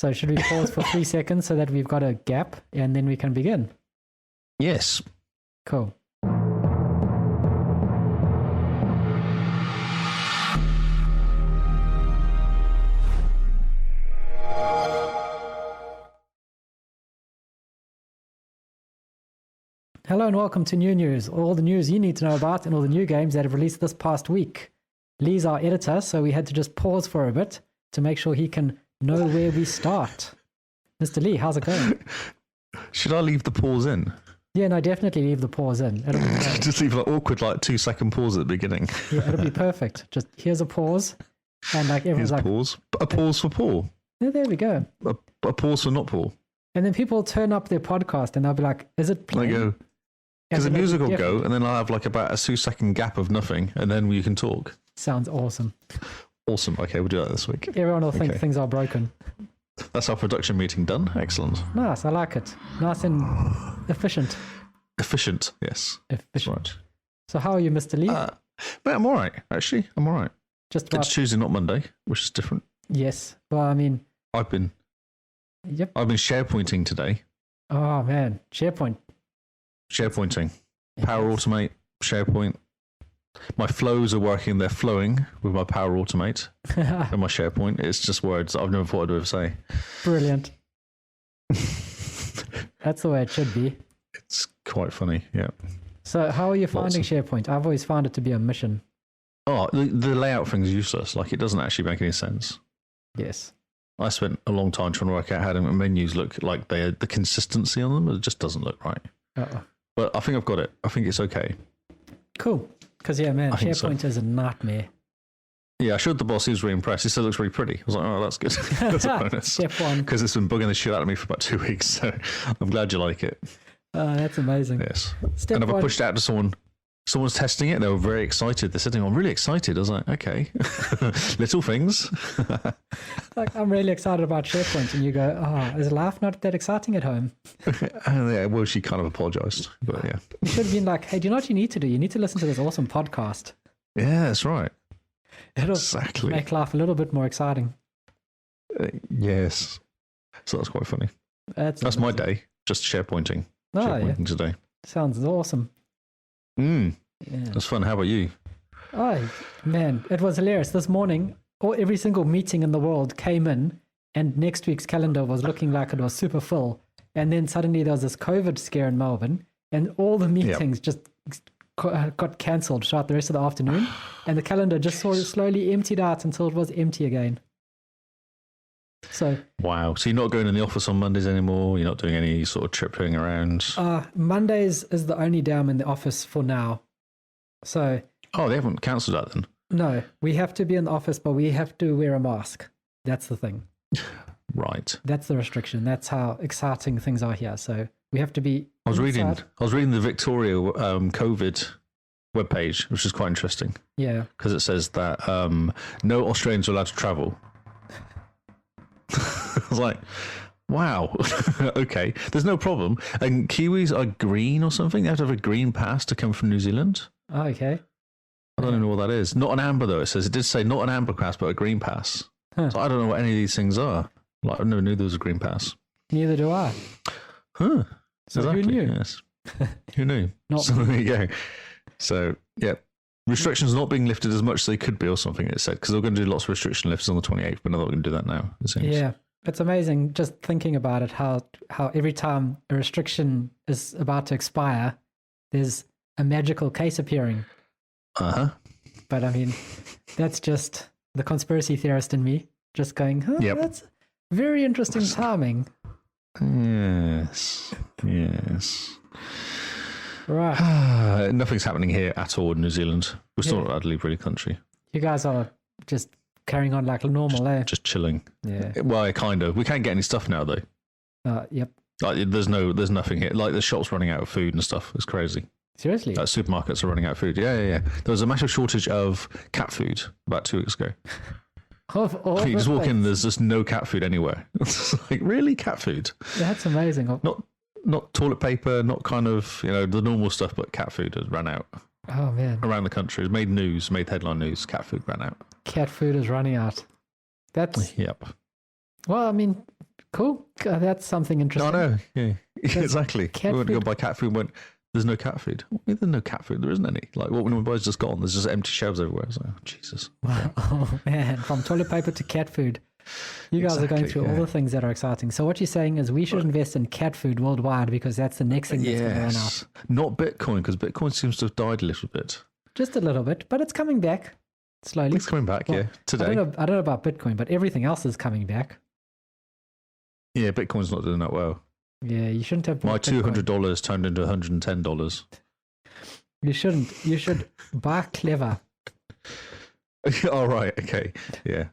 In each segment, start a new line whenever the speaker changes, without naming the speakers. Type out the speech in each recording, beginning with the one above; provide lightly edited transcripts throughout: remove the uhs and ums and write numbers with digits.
So should we pause for 3 seconds so that we've got a gap and then we can begin?
Yes.
Cool. Hello and welcome to New News, all the news you need to know about and all the new games that have released this past week. Lee's our editor, so we had to just pause for a bit to make sure he can know where we start. Mr. Lee, how's it going?
Should I leave the pause in?
Yeah, no, definitely leave the pause in. It'll be great.
Just leave an awkward 2-second pause at the beginning.
Yeah, it'll be perfect. Just here's a pause, and everyone's
Here's a pause. A pause for Paul.
Yeah, there we go.
A pause for not Paul.
And then people turn up their podcast and they'll be like, "Is it playing?"
They go, because the music will go, and then I'll have about a 2-second gap of nothing, and then you can talk.
Sounds awesome.
Awesome. Okay, we'll do that this week.
Everyone will think things are broken.
That's our production meeting done. Excellent.
Nice, I like it. Nice and efficient.
Efficient, yes.
Efficient.
Right.
So how are you, Mr. Lee?
But I'm all right, actually. I'm all right.
Just about...
It's Tuesday, not Monday, which is different.
Yes. Well, I mean...
I've been SharePointing today.
Oh, man. SharePointing.
Power Automate, SharePoint. My flows are working. They're flowing with my Power Automate and my SharePoint. It's just words I've never thought I'd ever say.
Brilliant. That's the way it should be.
It's quite funny, yeah.
So how are you finding SharePoint? I've always found it to be a mission.
Oh, the layout thing's useless. It doesn't actually make any sense.
Yes.
I spent a long time trying to work out how the menus look like. The consistency on them, it just doesn't look right.
Uh-oh.
But I think I've got it. I think it's okay.
Cool. Because, yeah, man, SharePoint is a nightmare.
Yeah, I showed the boss. He was really impressed. He said it looks really pretty. I was like, oh, that's good. That's a bonus.
Step one.
Because it's been bugging the shit out of me for about 2 weeks. So I'm glad you like it.
That's amazing.
Yes.
Step
and if
one.
I pushed it out to someone, someone's testing it. They were very excited. They're sitting, I'm really excited. I was like, okay. Little things.
I'm really excited about SharePoint. And you go, oh, is life not that exciting at home?
Yeah, well, she kind of apologized. But yeah.
You should have been like, hey, do you know what you need to do? You need to listen to this awesome podcast.
Yeah, that's right.
It'll
exactly
make life a little bit more exciting.
Yes. So that's quite funny. That's my day. Just SharePointing. SharePointing today.
Sounds awesome.
Yeah. That's fun. How about you?
Oh, man. It was hilarious. This morning, every single meeting in the world came in and next week's calendar was looking like it was super full. And then suddenly there was this COVID scare in Melbourne and all the meetings just got cancelled throughout the rest of the afternoon. And the calendar just sort of slowly emptied out until it was empty again. So
wow. So you're not going in the office on Mondays anymore? You're not doing any sort of tripping around?
Mondays is the only day I'm in the office for now. So
they haven't cancelled that then?
No, we have to be in the office, but we have to wear a mask. That's the thing.
Right.
That's the restriction. That's how exciting things are here. So we have to be
I was
inside.
reading the Victoria COVID webpage, which is quite interesting.
Yeah.
Because it says that no Australians are allowed to travel. I was like, wow. Okay. There's no problem. And Kiwis are green or something. They have to have a green pass to come from New Zealand.
Oh, okay.
I don't know what that is. Not an amber, though. It did say not an amber pass, but a green pass. Huh. So I don't know what any of these things are. I never knew there was a green pass.
Neither do I.
Huh.
So
exactly.
who knew?
Yes. Who knew? So there you go. So, yeah. Restrictions not being lifted as much as they could be or something, it said, because they're going to do lots of restriction lifts on the 28th, but they're not going to do that now, it seems.
Yeah. It's amazing just thinking about it, how every time a restriction is about to expire, there's a magical case appearing.
Uh-huh.
But I mean, that's just the conspiracy theorist in me just going, that's very interesting timing.
Yes.
Right.
Nothing's happening here at all in New Zealand. We're still not an utterly brilliant country.
You guys are just carrying on like normal,
just chilling.
Yeah.
Well, kind of. We can't get any stuff now, though.
Yep.
There's nothing here. The shop's running out of food and stuff. It's crazy.
Seriously?
Supermarkets are running out of food. Yeah. There was a massive shortage of cat food about 2 weeks ago. You just walk in, there's just no cat food anywhere. It's like, really? Cat food?
That's amazing.
Not toilet paper, not kind of, the normal stuff, but cat food has run out.
Oh, man.
Around the country. It made headline news. Cat food ran out.
Cat food is running out. That's...
Yep.
Well, I mean, Cool. That's something interesting.
No, I know. Yeah, exactly. We went to go buy cat food and went, there's no cat food. There's no cat food. There isn't any. Like, what when everybody's just gone? There's just empty shelves everywhere. It's like, oh, Jesus.
Oh, man. From toilet paper to cat food. You guys are going through all the things that are exciting. So what you're saying is we should invest in cat food worldwide because that's the next thing that's going to run out.
Not Bitcoin, because Bitcoin seems to have died a little bit.
Just a little bit, but it's coming back slowly.
It's coming back, today.
I don't know about Bitcoin, but everything else is coming back.
Yeah, Bitcoin's not doing that well.
Yeah, you shouldn't have.
My $200 turned into $110.
You shouldn't. You should buy clever.
All right. Okay. Yeah.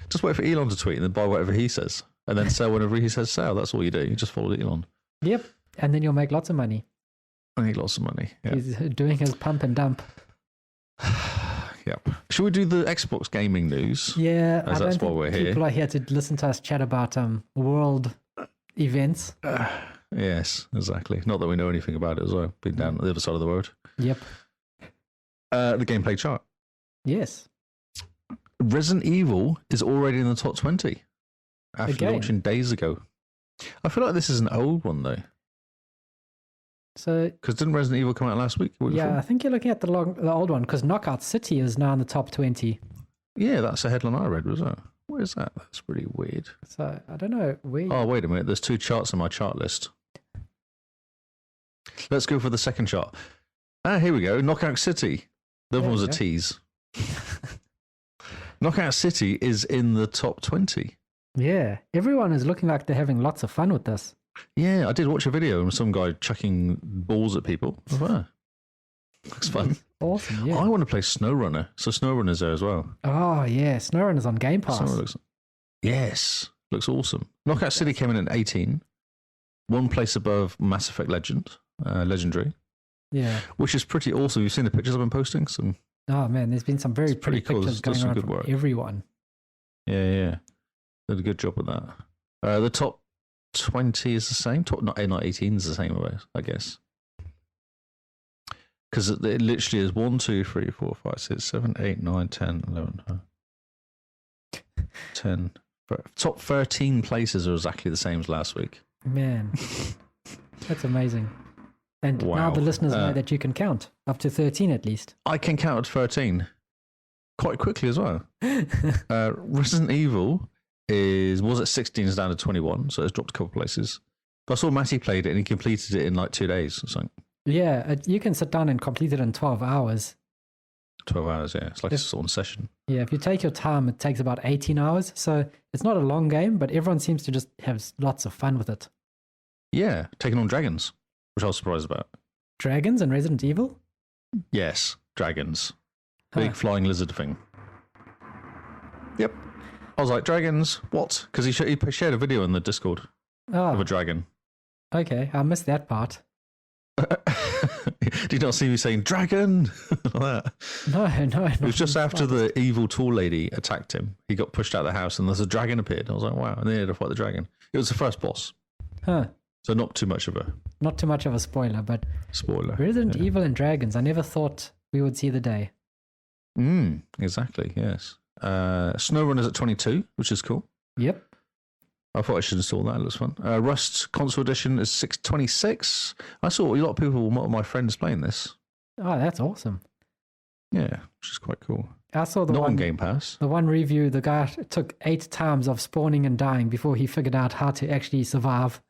Just wait for Elon to tweet and then buy whatever he says, and then sell whenever he says sell. That's all you do. You just follow Elon.
Yep, and then you'll make lots of money.
I make lots of money. Yeah.
He's doing his pump and dump.
Yep. Should we do the Xbox gaming news?
Yeah,
as that's why we're here.
People are here to listen to us chat about world events.
Yes, exactly. Not that we know anything about it as well. Been down the other side of the world.
Yep.
The gameplay chart.
Yes.
Resident Evil is already in the top 20 after launching days ago. I feel like this is an old one though.
So,
because didn't Resident Evil come out last week?
Yeah, I think you're looking at the old one because Knockout City is now in the top 20.
Yeah, that's a headline I read, was it? What is that? That's pretty weird.
So I don't know where.
Oh, wait a minute. There's 2 charts on my chart list. Let's go for the second chart. Here we go. Knockout City. The other one was a tease. Knockout City is in the top 20.
Yeah, everyone is looking like they're having lots of fun with this.
Yeah, I did watch a video of some guy chucking balls at people. Oh, looks fun.
Awesome, yeah.
I want to play SnowRunner. So SnowRunner's there as well.
Oh, yeah. SnowRunner's on Game Pass.
Yes, looks awesome. Knockout City came in at 18. One place above Mass Effect Legendary. Yeah. Which is pretty awesome. You've seen the pictures I've been posting?
Oh, man, there's been some very pretty pictures going around from everyone.
Yeah. Did a good job with that. The top 20 is the same. Not 18 is the same, I guess. Because it literally is 1, 2, 3, 4, 5, 6, 7, 8, 9, 10, 11, 10. Top 13 places are exactly the same as last week.
Man, that's amazing. And now the listeners know that you can count up to 13 at least. I can count to 13 quite quickly as well. Resident Evil was at 16, is down to 21, so it's dropped a couple places. But I saw Matty played it and he completed it in like 2 days or something. Yeah, you can sit down and complete it in 12 hours. 12 hours, yeah. It's like a sort of session. Yeah, if you take your time, it takes about 18 hours. So it's not a long game, but everyone seems to just have lots of fun with it. Yeah, taking on dragons, which I was surprised about. Dragons in Resident Evil? Yes, dragons. Big flying lizard thing. Yep. I was like, dragons? What? Because he shared a video in the Discord of a dragon. Okay, I missed that part. Did you not see me saying dragon? Like that? No. It was just after the evil tall lady attacked him. He got pushed out of the house and there's a dragon appeared. I was like, wow. And then he had to fight the dragon. It was the first boss. Huh. So not too much of a spoiler, but Resident Evil and dragons. I never thought we would see the day. Exactly, yes. SnowRunner's at 22, which is cool. Yep. I thought I should install that. It looks fun. Rust Console Edition is 626. I saw a lot of people, my friends, playing this. Oh, that's awesome. Yeah, which is quite cool. I saw not on Game Pass. The one review, the guy took 8 times of spawning and dying before he figured out how to actually survive.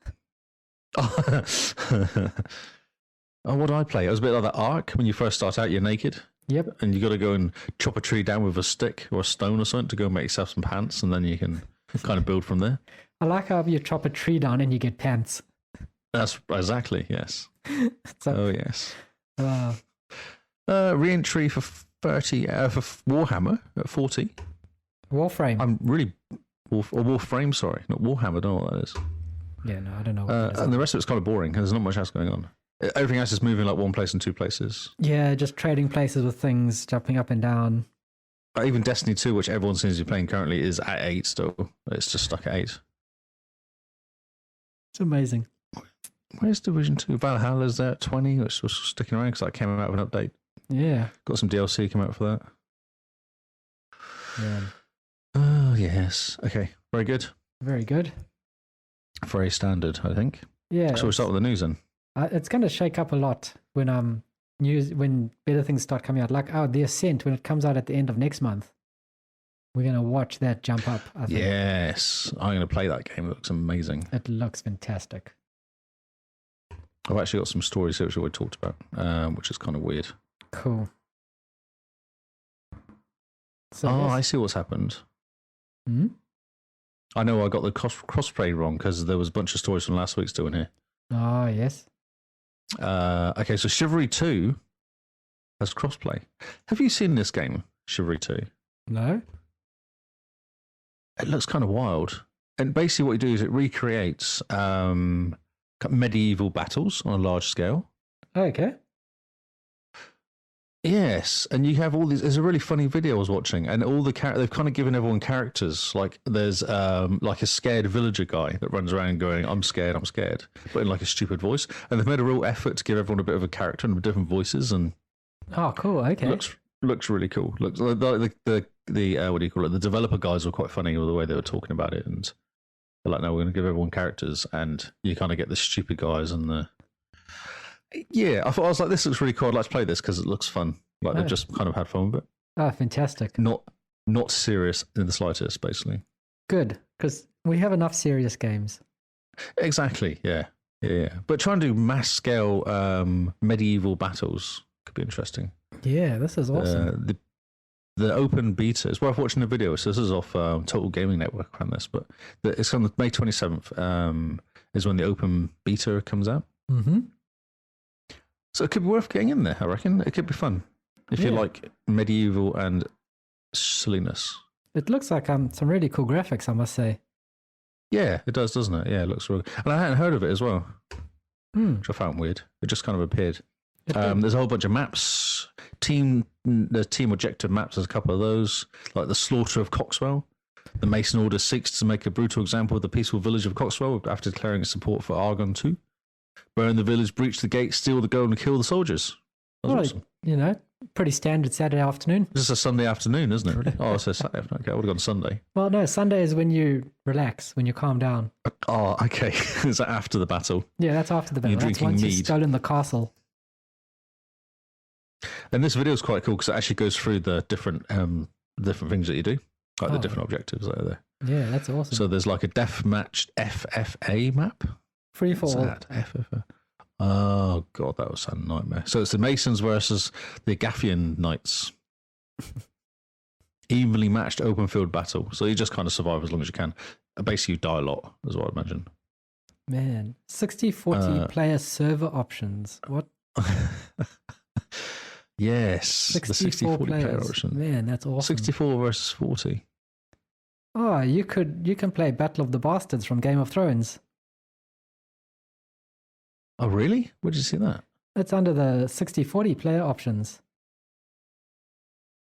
Oh, what did I play? It was a bit like that Ark. When you first start out, you're naked. Yep. And you got to go and chop a tree down with a stick or a stone or something to go and make yourself some pants, and then you can kind of build from there. I like how you chop a tree down and you get pants. That's exactly, yes. Yes. Re-entry for 30, for Warhammer at 40. Warframe. I'm really... Warframe, sorry. Not Warhammer, I don't know what that is. Yeah, no, I don't know what that is. And the rest of it's kind of boring. There's not much else going on. Everything else is moving like one place and 2 places. Yeah, just trading places with things, jumping up and down. Even Destiny 2, which everyone seems to be playing currently, is at 8 still. It's just stuck at 8. It's amazing. Where's Division 2? Valhalla's there at 20, which was sticking around because that came out with an update. Yeah. Got some DLC come out for that. Yeah. Oh, yes. Okay. Very good. Very good.
Very standard, I think.
Yeah.
So we'll start with the news then.
It's going to shake up a lot when when better things start coming out. Like The Ascent, when it comes out at the end of next month. We're going to watch that jump up, I think.
Yes. I'm going to play that game. It looks amazing.
It looks fantastic.
I've actually got some stories here which we talked about, which is kind of weird.
Cool. So
I see what's happened.
Hmm?
I know I got the crossplay wrong because there was a bunch of stories from last week's doing here.
Oh, yes.
Okay, so Chivalry 2 has crossplay. Have you seen this game, Chivalry 2?
No?
It looks kind of wild. And basically what you do is it recreates medieval battles on a large scale.
Okay.
Yes, and you have all these. There's a really funny video I was watching, and all the they've kind of given everyone characters. Like there's like a scared villager guy that runs around going, "I'm scared, I'm scared," but in like a stupid voice. And they've made a real effort to give everyone a bit of a character and different voices. And
Oh, cool. Okay.
looks really cool. Looks like the what do you call it? The developer guys were quite funny with the way they were talking about it, and they're like, "No, we're going to give everyone characters," and you kind of get the stupid guys and the. Yeah, I was like, this looks really cool. I'd like to play this because it looks fun. Like they've just kind of had fun with it.
Oh, fantastic.
Not serious in the slightest, basically.
Good, because we have enough serious games.
Exactly, yeah. But trying to do mass scale medieval battles could be interesting.
Yeah, this is awesome.
The open beta, it's worth watching the video. So this is off Total Gaming Network around this, but it's on May 27th is when the open beta comes out.
Mm-hmm.
So it could be worth getting in there, I reckon. It could be fun if you like medieval and silliness.
It looks like some really cool graphics, I must say.
Yeah, it does, doesn't it? Yeah, it looks really good. And I hadn't heard of it as well, which I found weird. It just kind of appeared. There's a whole bunch of maps. The team objective maps, there's a couple of those, like the Slaughter of Coxwell. The Mason Order seeks to make a brutal example of the peaceful village of Coxwell after declaring its support for Argon 2. Burn the village, breach the gate, steal the gold, and kill the soldiers. That's awesome.
You know, pretty standard Saturday afternoon.
This is a Sunday afternoon, isn't it? Really? Oh, it's a Saturday afternoon. Okay, I would have gone Sunday.
Well, no, Sunday is when you relax, when you calm down.
Oh, okay. Is that after the battle?
Yeah, that's after the battle.
You're
that's
drinking
once
mead.
you've stolen the castle.
And this video is quite cool because it actually goes through the different things that you do, like the different objectives that are there.
Yeah, that's awesome.
So there's like a deathmatch FFA map.
Free for all.
FFA. Oh god, that was a nightmare. So it's the Masons versus the Gaffian Knights. Evenly matched open field battle. So you just kind of survive as long as you can. Basically, you die a lot, is what I imagine.
Man, 60-40 player server options. What?
Yes, the 60-40 player option.
Man, that's awesome.
64 versus 40.
Oh, you can play Battle of the Bastards from Game of Thrones.
Oh, really? Where did you see that?
It's under the 60-40 player options.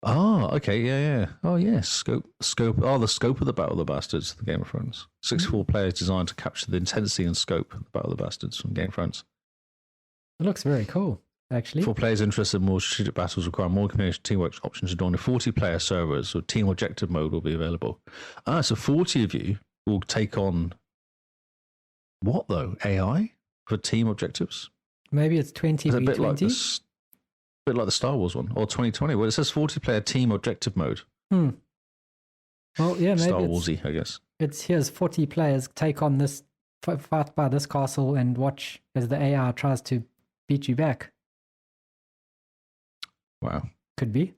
Oh, okay, yeah. Oh, yeah, scope. Oh, the scope of the Battle of the Bastards, the Game of Thrones. 64 players designed to capture the intensity and scope of the Battle of the Bastards from Game of Thrones.
It looks very cool, actually.
For players interested in more strategic battles require more community teamwork options to join the 40-player servers, so team objective mode will be available. So 40 of you will take on what, though? AI for team objectives?
Maybe it's 20v20?
A bit like the Star Wars one, or 2020, where it says 40-player team objective mode.
Well, yeah, maybe
Star Warsy, I guess.
Here's 40 players take on this, fight by this castle and watch as the AI tries to beat you back.
Wow.
Could be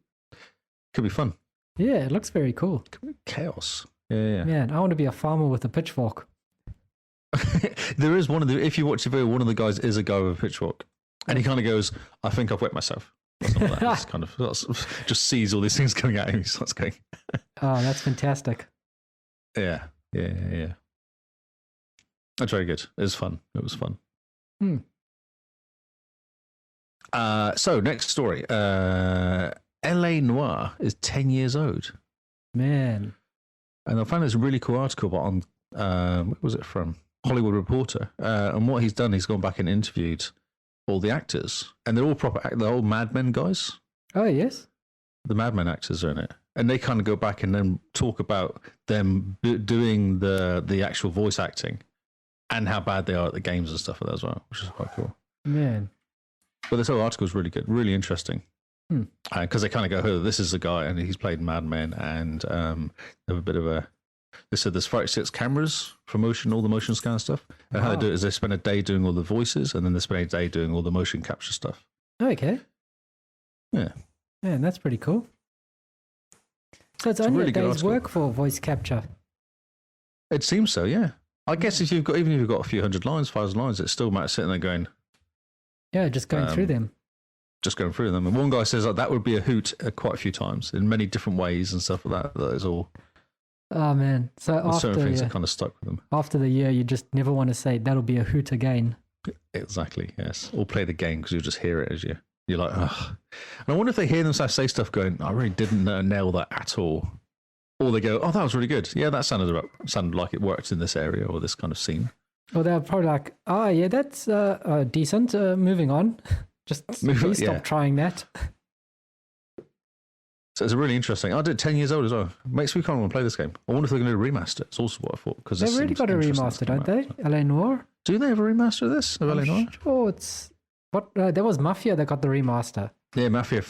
fun.
Yeah, it looks very cool.
Could be chaos. Yeah.
Man, I want to be a farmer with a pitchfork.
There is if you watch the video, one of the guys is a guy with a pitchfork. And he kind of goes, I think I've wet myself. That's kind of just sees all these things coming at him. He starts going.
Oh, that's fantastic.
Yeah. That's very good. It was fun. So next story. L.A. Noire is 10 years old.
Man.
And I found this really cool article on, where was it from? Hollywood Reporter. And what he's done, he's gone back and interviewed all the actors. And they're all they're all Mad Men guys.
Oh, yes.
The Mad Men actors are in it. And they kind of go back and then talk about them doing the actual voice acting and how bad they are at the games and stuff like that as well, which is quite cool.
Man.
But this whole article is really good, really interesting. Because they kind of go, oh, this is the guy, and he's played Mad Men, and they have a bit of a. They said there's 36 cameras for motion, all the motion scan stuff. And how they do it is they spend a day doing all the voices, and then they spend a day doing all the motion capture stuff.
Okay.
Yeah.
Man, that's pretty cool. So it's only a day's work for voice capture.
It seems so, yeah. I guess if you've got, even if you've got a few hundred lines, 5,000 lines, it still might sitting there going.
Yeah, just going through them.
Just going through them. And one guy says that would be a hoot quite a few times in many different ways and stuff like that. That is all.
Oh, man. So after
certain things that kind of stuck with them.
After the year, you just never want to say that'll be a hoot again.
Exactly, yes. Or play the game because you'll just hear it as you're like, ugh. And I wonder if they hear themselves say stuff going, I really didn't nail that at all. Or they go, oh, that was really good. Yeah, that sounded like it worked in this area or this kind of scene.
Or they're probably like, oh, yeah, that's decent. Moving on. Just please stop trying that.
So it's really interesting. I did 10 years old as well. Makes me kind of want to play this game. I wonder if they're going to do a remaster. It's also what I thought. Because
they've already got a remaster, don't they? LA Noire?
Do they have a remaster of this? Of LA Noire?
Sure, it's... What? There was Mafia that got the remaster.
Yeah, Mafia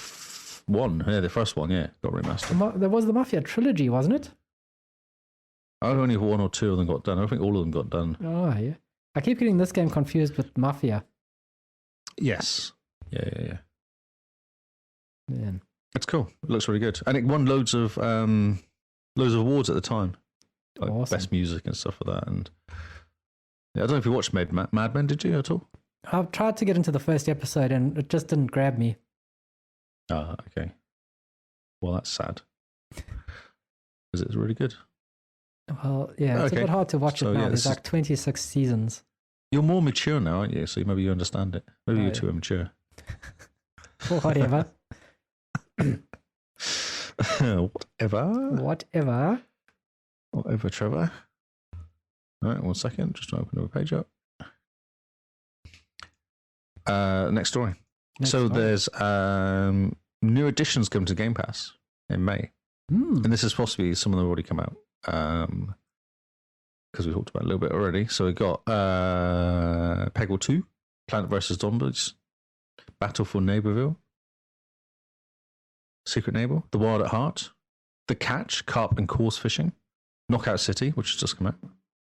1. Yeah, the first one, got remastered.
There was the Mafia trilogy, wasn't it?
I only have 1 or 2 of them got done. I don't think all of them got done.
Oh, yeah. I keep getting this game confused with Mafia.
Yes. Yeah.
Man.
It's cool. It looks really good. And it won loads of awards at the time. Like
awesome.
Best music and stuff like that. And I don't know if you watched Mad Men, did you at all?
I've tried to get into the first episode and it just didn't grab me.
Ah, okay. Well, that's sad. Because it's really good.
Well, yeah, it's a bit hard to watch it now. There's like 26 seasons.
You're more mature now, aren't you? So maybe you understand it. Maybe you're too immature.
Whatever.
Whatever, Trevor. All right, 1 second. Just open another page up. Next story. There's new additions come to Game Pass in May. And this is possibly some of them have already come out. Because we talked about it a little bit already. So we got Peggle 2, Plant vs. Zombies, Battle for Neighborville, Secret Neighbor, The Wild at Heart, The Catch, Carp and Course Fishing, Knockout City, which has just come out,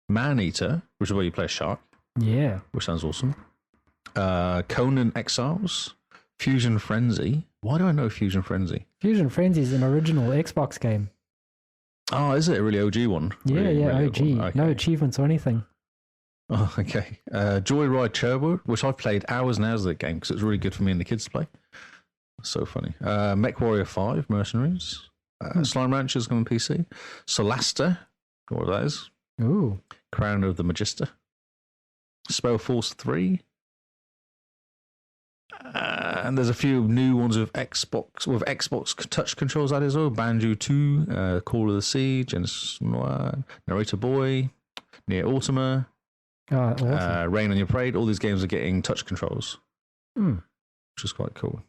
Man Eater, which is where you play a shark.
Yeah.
Which sounds awesome. Conan Exiles, Fusion Frenzy. Why do I know Fusion Frenzy?
Fusion Frenzy is an original Xbox game.
Oh, is it a really OG one?
Yeah,
really
OG. Okay. No achievements or anything.
Oh, okay. Joyride Turbo, which I've played hours and hours of that game because it's really good for me and the kids to play. So funny. Mech Warrior 5, Mercenaries. Slime Rancher is coming on PC. Solasta, what that is.
Ooh.
Crown of the Magister. Spellforce 3. And there's a few new ones with Xbox touch controls added as well. Banjo 2, Call of the Sea, Genesis Noir, Narrator Boy, Nier Automata,
awesome.
Rain on Your Parade. All these games are getting touch controls, which is quite cool.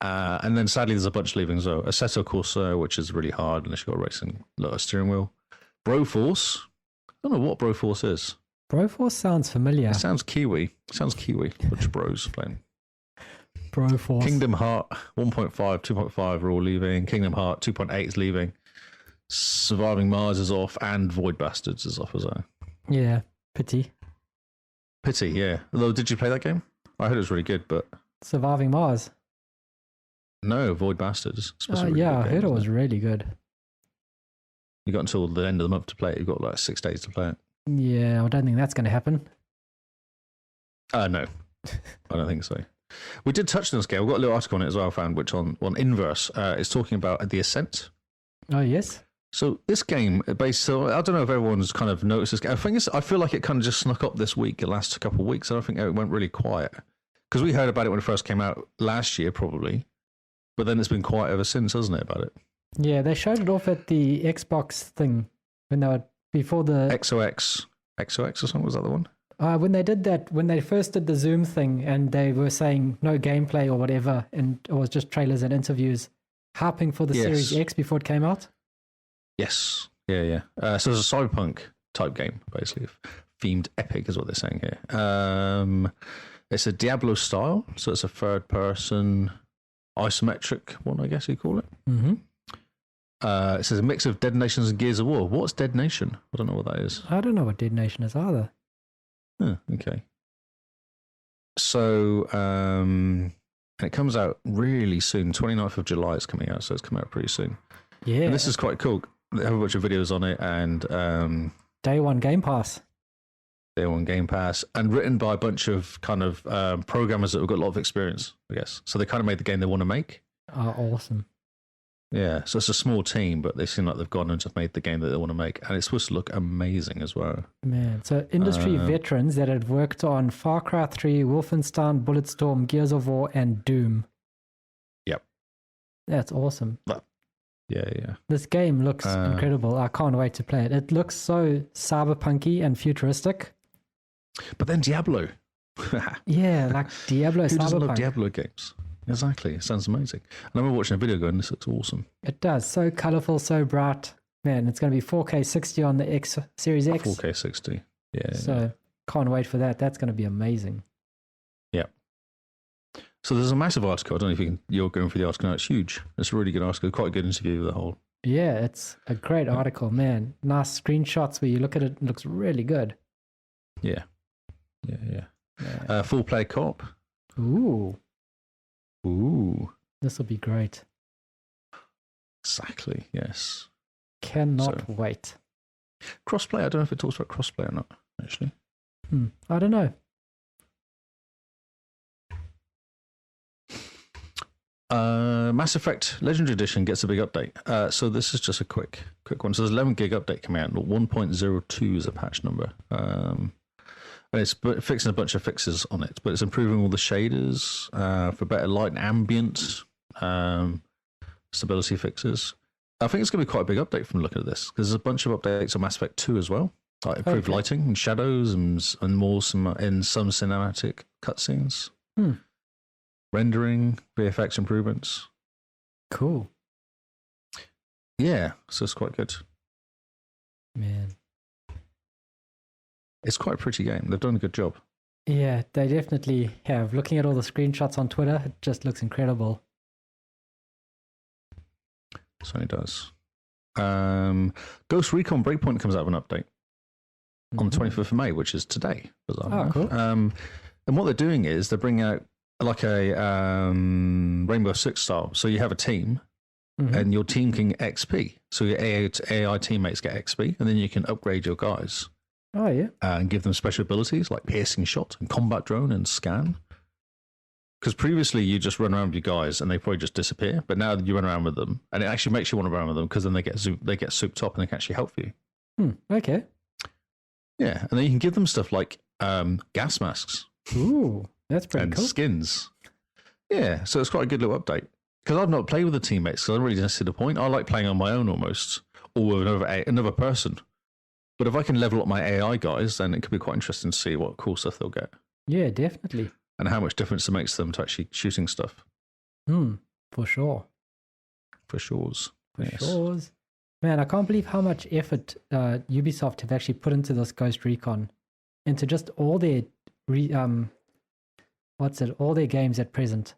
And then sadly, there's a bunch leaving as well. Assetto Corsa, which is really hard unless you've got a racing steering wheel. Broforce. I don't know what Broforce is.
Broforce sounds familiar.
It sounds Kiwi. Bunch of bros playing.
Broforce.
Kingdom Heart 1.5, 2.5 are all leaving. Kingdom Heart 2.8 is leaving. Surviving Mars is off, and Void Bastards is off as well.
Yeah, pity,
yeah. Although, did you play that game? I heard it was really good, but...
Surviving Mars?
No, Void Bastards.
Really I heard it was really good.
You got until the end of the month to play it. You've got like 6 days to play it.
Yeah, I don't think that's going to happen.
No. I don't think so. We did touch on this game. We've got a little article on it as well, I found, which on Inverse is talking about The Ascent.
Oh, yes.
So this game, I don't know if everyone's kind of noticed this game. I feel like it kind of just snuck up this week, the last couple of weeks. I don't think it went really quiet. Because we heard about it when it first came out last year, probably. But then it's been quiet ever since, hasn't it, about it?
Yeah, they showed it off at the Xbox thing when they were before the...
XOX or something, was that the one?
When they did that, when they first did the Zoom thing and they were saying no gameplay or whatever, and it was just trailers and interviews, harping for the Series X before it came out.
Yes. Yeah. So it's a cyberpunk type game, basically. themed epic, is what they're saying here. It's a Diablo style, so it's a third-person isometric one, I guess you call it.
Mm-hmm.
It says a mix of Dead Nations and Gears of War. What's Dead Nation? I don't know what that is.
I don't know what Dead Nation is either.
Okay. So, and it comes out really soon. 29th of July it's coming out, so it's coming out pretty soon.
Yeah.
And this is quite cool. They have a bunch of videos on it, and
Day one Game Pass.
they're on Game Pass, and written by a bunch of kind of programmers that have got a lot of experience, I guess. So they kind of made the game they want to make.
Oh, awesome.
Yeah, so it's a small team, but they seem like they've gone and just made the game that they want to make, and it's supposed to look amazing as well.
Man, so industry veterans that had worked on Far Cry 3, Wolfenstein, Bulletstorm, Gears of War, and Doom.
Yep.
That's awesome.
Yeah.
This game looks incredible. I can't wait to play it. It looks so cyberpunky and futuristic.
But then Diablo.
Yeah, like Diablo
Who doesn't love
cyberpunk.
Diablo games? Exactly. It sounds amazing. And I remember watching a video going, this looks awesome.
It does. So colorful, so bright. Man, it's going to be 4K 60 on the X Series X.
4K 60. Yeah.
So can't wait for that. That's going to be amazing.
Yeah. So there's a massive article. I don't know if you're going for the article now. It's huge. It's a really good article. Quite a good interview with the whole.
Yeah, it's a great article, man. Nice screenshots where you look at it. It looks really good.
Yeah. Full play co-op.
Ooh,
Ooh.
this will be great.
Exactly. Yes.
Cannot wait.
Crossplay. I don't know if it talks about crossplay or not, actually.
I don't know.
Mass Effect Legendary Edition gets a big update. So this is just a quick one. So there's 11 gig update coming out. 1.02 is a patch number. And it's fixing a bunch of fixes on it, but it's improving all the shaders for better light and ambient stability fixes. I think it's going to be quite a big update from looking at this, because there's a bunch of updates on Mass Effect 2 as well. Like improved lighting and shadows and more in some cinematic cutscenes. Rendering, VFX improvements.
Cool.
Yeah, so it's quite good.
Man.
It's quite a pretty game. They've done a good job.
Yeah, they definitely have. Looking at all the screenshots on Twitter, it just looks incredible.
Certainly does. Ghost Recon Breakpoint comes out with an update on the 25th of May, which is today.
Oh, cool.
And what they're doing is they're bringing out like a Rainbow Six style. So you have a team, and your team can get XP. So your AI teammates get XP, and then you can upgrade your guys.
Oh, yeah.
And give them special abilities like piercing shot and combat drone and scan. Because previously you just run around with your guys and they probably just disappear. But now you run around with them, and it actually makes you want to run around with them, because then they get souped up and they can actually help you.
Okay.
Yeah, and then you can give them stuff like gas masks.
Ooh, that's pretty
and
cool.
skins. Yeah, so it's quite a good little update. Because I've not played with the teammates, because I don't really see the point. I like playing on my own almost, or with another person. But if I can level up my AI guys, then it could be quite interesting to see what cool stuff they'll get.
Yeah, definitely.
And how much difference it makes to them to actually shooting stuff.
For sure.
For sure.
Sure. Man, I can't believe how much effort Ubisoft have actually put into this Ghost Recon, into just all their all their games at present.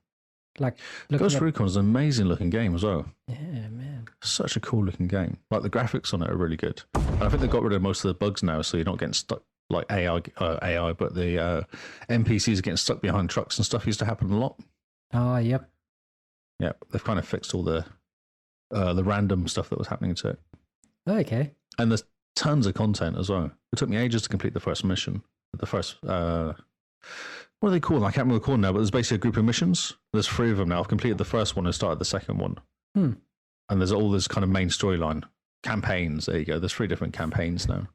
Like
Ghost Recon is an amazing looking game as well.
Yeah, man.
Such a cool looking game. Like the graphics on it are really good. And I think they've got rid of most of the bugs now, so you're not getting stuck like AI, but the NPCs are getting stuck behind trucks and stuff. Used to happen a lot.
Oh, yep.
Yeah, they've kind of fixed all the random stuff that was happening to it.
Okay.
And there's tons of content as well. It took me ages to complete the first mission. The first, what are they called? I can't remember what they're called now, but there's basically a group of missions. There's 3 of them now. I've completed the first one and started the second one. And there's all this kind of main storyline. Campaigns, there you go. There's 3 different campaigns now.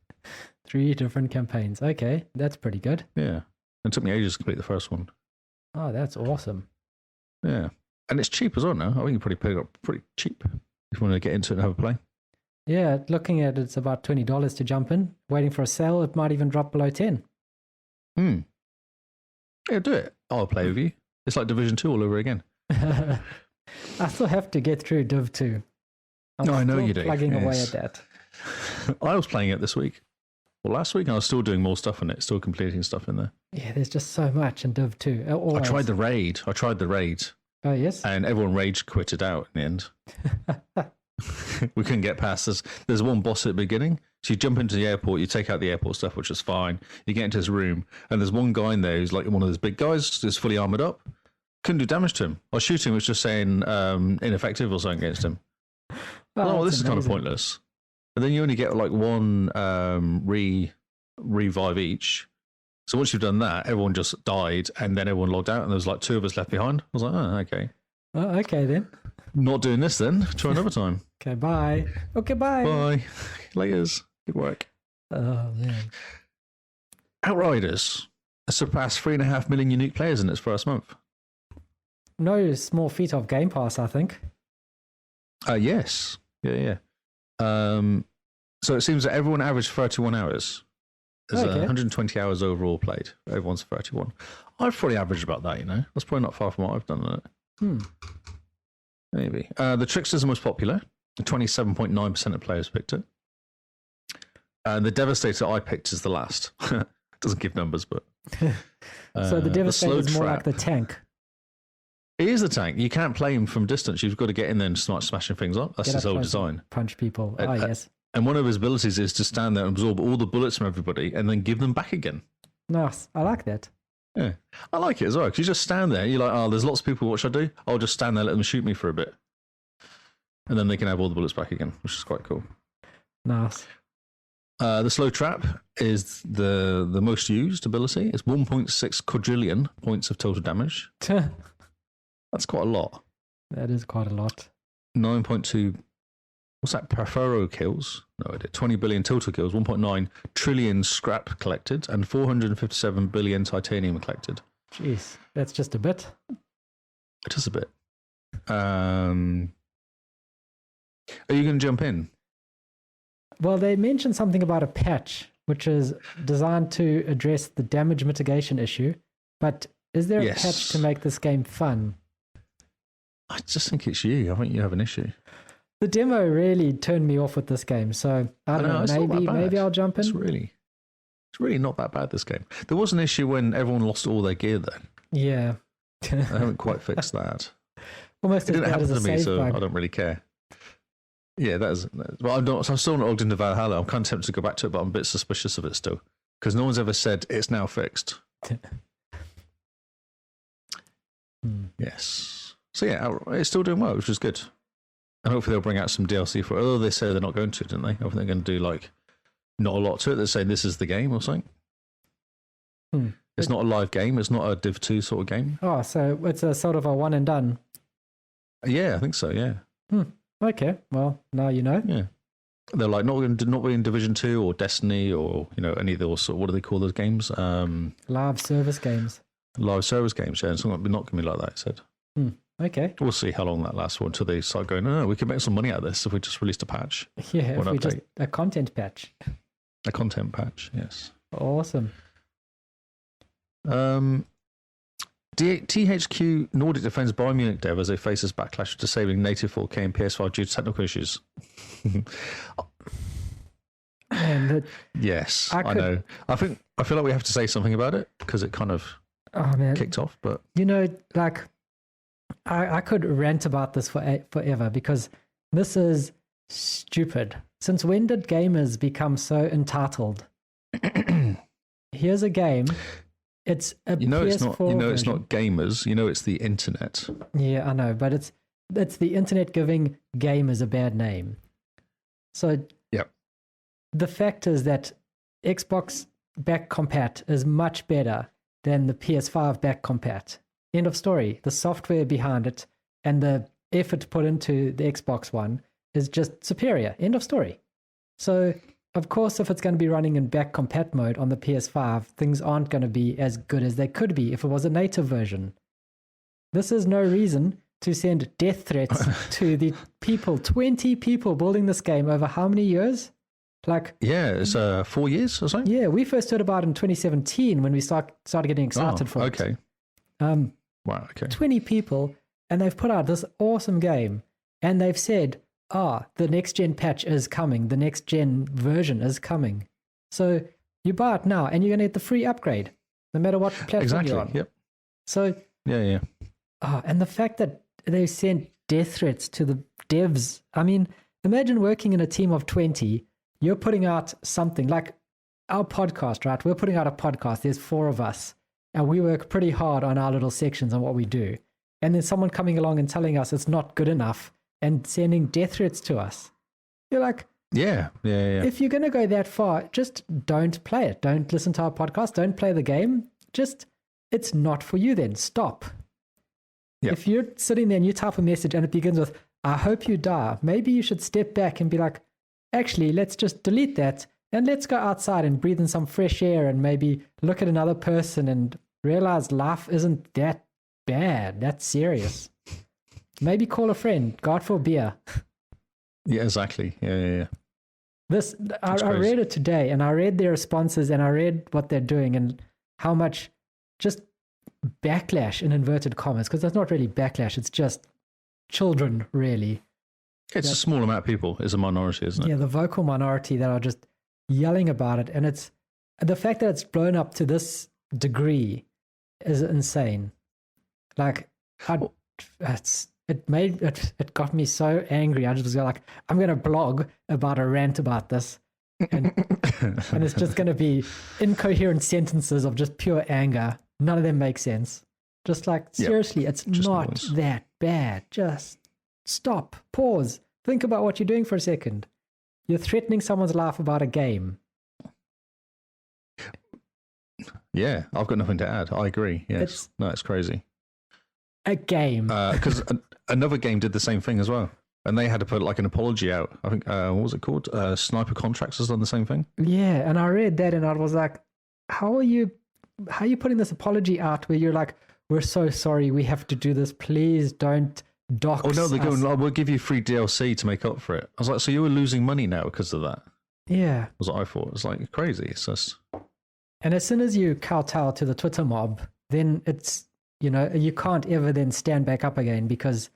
3 different campaigns. Okay, that's pretty good.
Yeah. It took me ages to complete the first one.
Oh, that's awesome.
Yeah. And it's cheap as well now. I think you probably pick it up pretty cheap if you want to get into it and have a play.
Yeah, looking at it, it's about $20 to jump in. Waiting for a sale, it might even drop below 10.
Yeah, do it. I'll play with you. It's like Division 2 all over again.
I still have to get through Div 2.
I know you do.
Plugging away at that.
I was playing it this week. last week, and I was still doing more stuff in it, still completing stuff in there.
Yeah, there's just so much in Div 2. Always.
I tried the raid.
Oh, yes?
And everyone rage quitted out in the end. We couldn't get past this. There's one boss at the beginning. So you jump into the airport, you take out the airport stuff, which is fine. You get into his room, and there's one guy in there who's like one of those big guys who's fully armored up. Couldn't do damage to him. I was shooting, it was just saying ineffective or something against him. Oh, this is kind of pointless. And then you only get like one revive each. So once you've done that, everyone just died, and then everyone logged out, and there was like 2 of us left behind. I was like, oh, okay.
Oh, okay then.
Not doing this then. Try another time.
Okay, bye. Okay, bye.
Bye. Laters. Good work.
Oh, man.
Outriders has surpassed 3.5 million unique players in its first month.
No small feat of Game Pass, I think.
Yes. Yeah. So it seems that everyone averaged 31 hours. There's 120 hours overall played. Everyone's 31. I've probably averaged about that, That's probably not far from what I've done on it. Maybe. The Trickster's the most popular. 27.9% of players picked it. And the Devastator I picked is the last. Doesn't give numbers, but...
So the Devastator is more like the tank.
It is the tank. You can't play him from distance. You've got to get in there and start smashing things up. That's his whole design.
Punch people. Yes.
And one of his abilities is to stand there and absorb all the bullets from everybody and then give them back again.
Nice. I like that.
Yeah. I like it as well, because you just stand there. You're like, oh, there's lots of people. What should I do? I'll just stand there, let them shoot me for a bit. And then they can have all the bullets back again, which is quite cool.
Nice.
The slow trap is the most used ability. It's 1.6 quadrillion points of total damage. That's quite a lot.
That is quite a lot.
9.2... What's that? Perforo kills? No idea. 20 billion total kills, 1.9 trillion scrap collected, and 457 billion titanium collected.
Jeez, that's just a bit.
It is a bit. Are you going to jump in?
Well, they mentioned something about a patch, which is designed to address the damage mitigation issue. But is there a patch to make this game fun?
I just think it's you. I think you have an issue.
The demo really turned me off with this game, so I don't know. Maybe I'll jump in.
It's really not that bad, this game. There was an issue when everyone lost all their gear, though.
Yeah.
I haven't quite fixed that.
Almost
it didn't happen to me, so
bug.
I don't really care. Yeah, that is. Well, I'm still not logged into Valhalla. I'm kind of tempted to go back to it, but I'm a bit suspicious of it still, because no one's ever said it's now fixed. Yes. So yeah, it's still doing well, which is good. And hopefully they'll bring out some DLC for it. Although they say they're not going to, didn't they? I think they're going to do like not a lot to it. They're saying this is the game or something. It's not a live game. It's not a Div 2 sort of game.
Oh, so it's a sort of a one and done.
Yeah, I think so. Yeah.
Okay. Well, now you know.
Yeah. They're like not being Division 2 or Destiny or any of those sort. What do they call those games?
Live service games.
Live service games. Yeah, it's not going to be like that. It said.
Okay.
We'll see how long that lasts for until they start going, no, we can make some money out of this if we just released a patch.
Yeah, if we just a content patch.
A content patch, yes.
Awesome.
THQ Nordic defends Biomutant dev as they face this backlash of disabling native 4K and PS5 due to technical issues. Yes, I know. I feel like we have to say something about it because it kind of kicked off. But
like I could rant about this forever because this is stupid. Since when did gamers become so entitled? Here's a game. It's a PS4
it's not gamers. It's the internet.
Yeah, I know, but it's the internet giving gamers a bad name. So the fact is that Xbox back compat is much better than the PS5 back compat. End of story. The software behind it and the effort put into the Xbox One is just superior. End of story. So, of course, if it's going to be running in back compat mode on the PS5, things aren't going to be as good as they could be if it was a native version. This is no reason to send death threats to the people, 20 people building this game over how many years?
It's 4 years or something?
Yeah, we first heard about it in 2017 when we started getting excited for it.
Okay. Wow, okay.
20 people, and they've put out this awesome game, and they've said, the next gen patch is coming, the next gen version is coming. So you buy it now, and you're going to get the free upgrade, no matter what platform you're on.
Yep.
So
Yeah.
and the fact that they sent death threats to the devs. I mean, imagine working in a team of 20. You're putting out something like our podcast, right? We're putting out a podcast. There's 4 of us, and we work pretty hard on our little sections on what we do. And then someone coming along and telling us it's not good enough and sending death threats to us. You're like,
Yeah.
if you're going to go that far, just don't play it. Don't listen to our podcast. Don't play the game. Just, it's not for you then. Stop.
Yep.
If you're sitting there and you type a message and it begins with, I hope you die, maybe you should step back and be like, actually, let's just delete that and let's go outside and breathe in some fresh air and maybe look at another person and realize life isn't that bad. That's serious. Maybe call a friend, go out for a beer.
Yeah, exactly. Yeah.
This I read it today, and I read their responses, and I read what they're doing, and how much just backlash in inverted commas, because that's not really backlash; it's just children, really.
It's a small amount of people. It's a minority, isn't it?
Yeah, the vocal minority that are just yelling about it, and it's the fact that it's blown up to this degree is insane. Like, it got me so angry. I just was like, I'm going to blog about a rant about this. And, and it's just going to be incoherent sentences of just pure anger. None of them make sense. Just like, seriously, it's not
noise.
that bad. Just stop, pause, think about what you're doing for a second. You're threatening someone's life about a game.
Yeah, I've got nothing to add. I agree. Yes. It's crazy.
A game.
Because another game did the same thing as well. And they had to put like an apology out. I think, what was it called? Sniper Contracts has done the same thing.
Yeah, and I read that and I was like, how are you putting this apology out where you're like, we're so sorry, we have to do this. Please don't dox
Oh, no, they're
us.
going, we'll give you free DLC to make up for it. I was like, so you were losing money now because of that?
Yeah.
Was what I thought. It was like crazy. It's just...
And as soon as you kowtow to the Twitter mob, then it's, you can't ever then stand back up again because,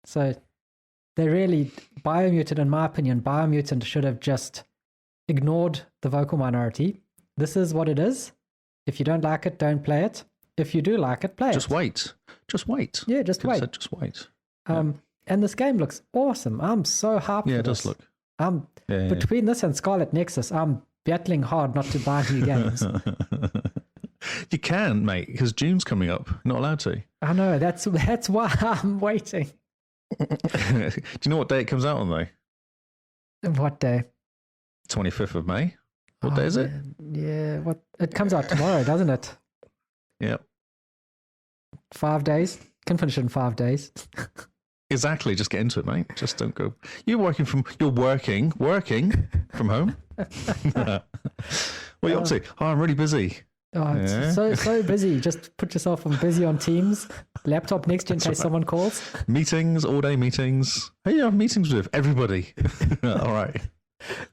so they really, Biomutant, in my opinion, Biomutant should have just ignored the vocal minority. This is what it is. If you don't like it, don't play it. If you do like it, play it.
Just wait.
Yeah, just wait.
Said, just wait.
And this game looks awesome. I'm so hyped.
Yeah,
for
it does
this.
look.
Between this and Scarlet Nexus, I'm battling hard not to buy new games.
You can, mate, because June's coming up. Not allowed to.
I know. That's why I'm waiting.
Do you know what day it comes out on, though?
What day?
25th of May. What day is it?
Yeah. What? It comes out tomorrow, doesn't it?
Yep.
5 days. Can finish it in 5 days.
Exactly. Just get into it, mate. Just don't go. You're working from home. What are you up to? Oh, I'm really busy.
Oh, it's so busy. Just put yourself on busy on Teams. Laptop next to you in case someone calls.
Meetings, all day meetings. Who you have meetings with? Everybody. All right.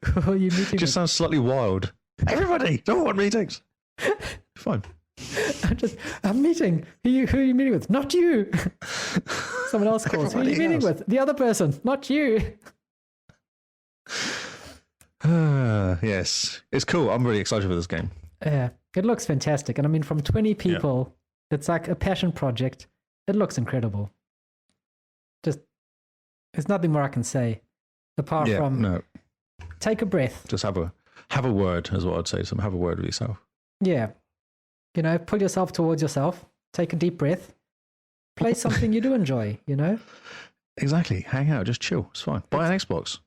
Who are you meeting
Just
with?
sounds slightly wild. Everybody. Don't want meetings. Fine.
I'm meeting. Who are you meeting with? Not you. Someone else calls. Who are you meeting with? The other person. Not you.
Yes. It's cool. I'm really excited for this game.
Yeah. It looks fantastic. And I mean, from 20 people, it's like a passion project. It looks incredible. Just, there's nothing more I can say apart from take a breath.
Just have a word, is what I'd say. So have a word with yourself.
Yeah. Pull yourself towards yourself. Take a deep breath. Play something you do enjoy,
Exactly. Hang out. Just chill. It's fine. Buy an Xbox.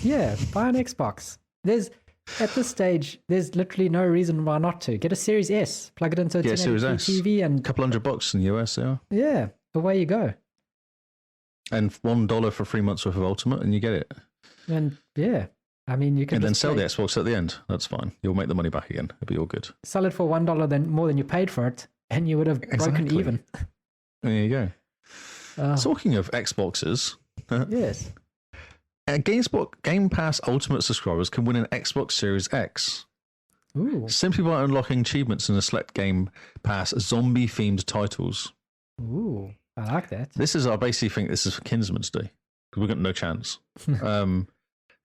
Yeah. Buy an Xbox. At this stage, there's literally no reason why not to. Get a Series S, plug it into a 1080p
Series S.
TV, and
a couple $100 in the US,
yeah, away you go.
And $1 for 3 months worth of Ultimate, and you get it.
And yeah, I mean, you can
and then
just
sell the Xbox at the end. That's fine. You'll make the money back again. It'll be all good.
sell it for $1 more than you paid for it, and you would have broken even.
There you go. Talking of Xboxes,
yes,
Game Pass Ultimate subscribers can win an Xbox Series X.
ooh,
Simply by unlocking achievements in the select Game Pass zombie-themed titles.
ooh, I like that.
I basically think this is for Kinsman's Day, because we've got no chance.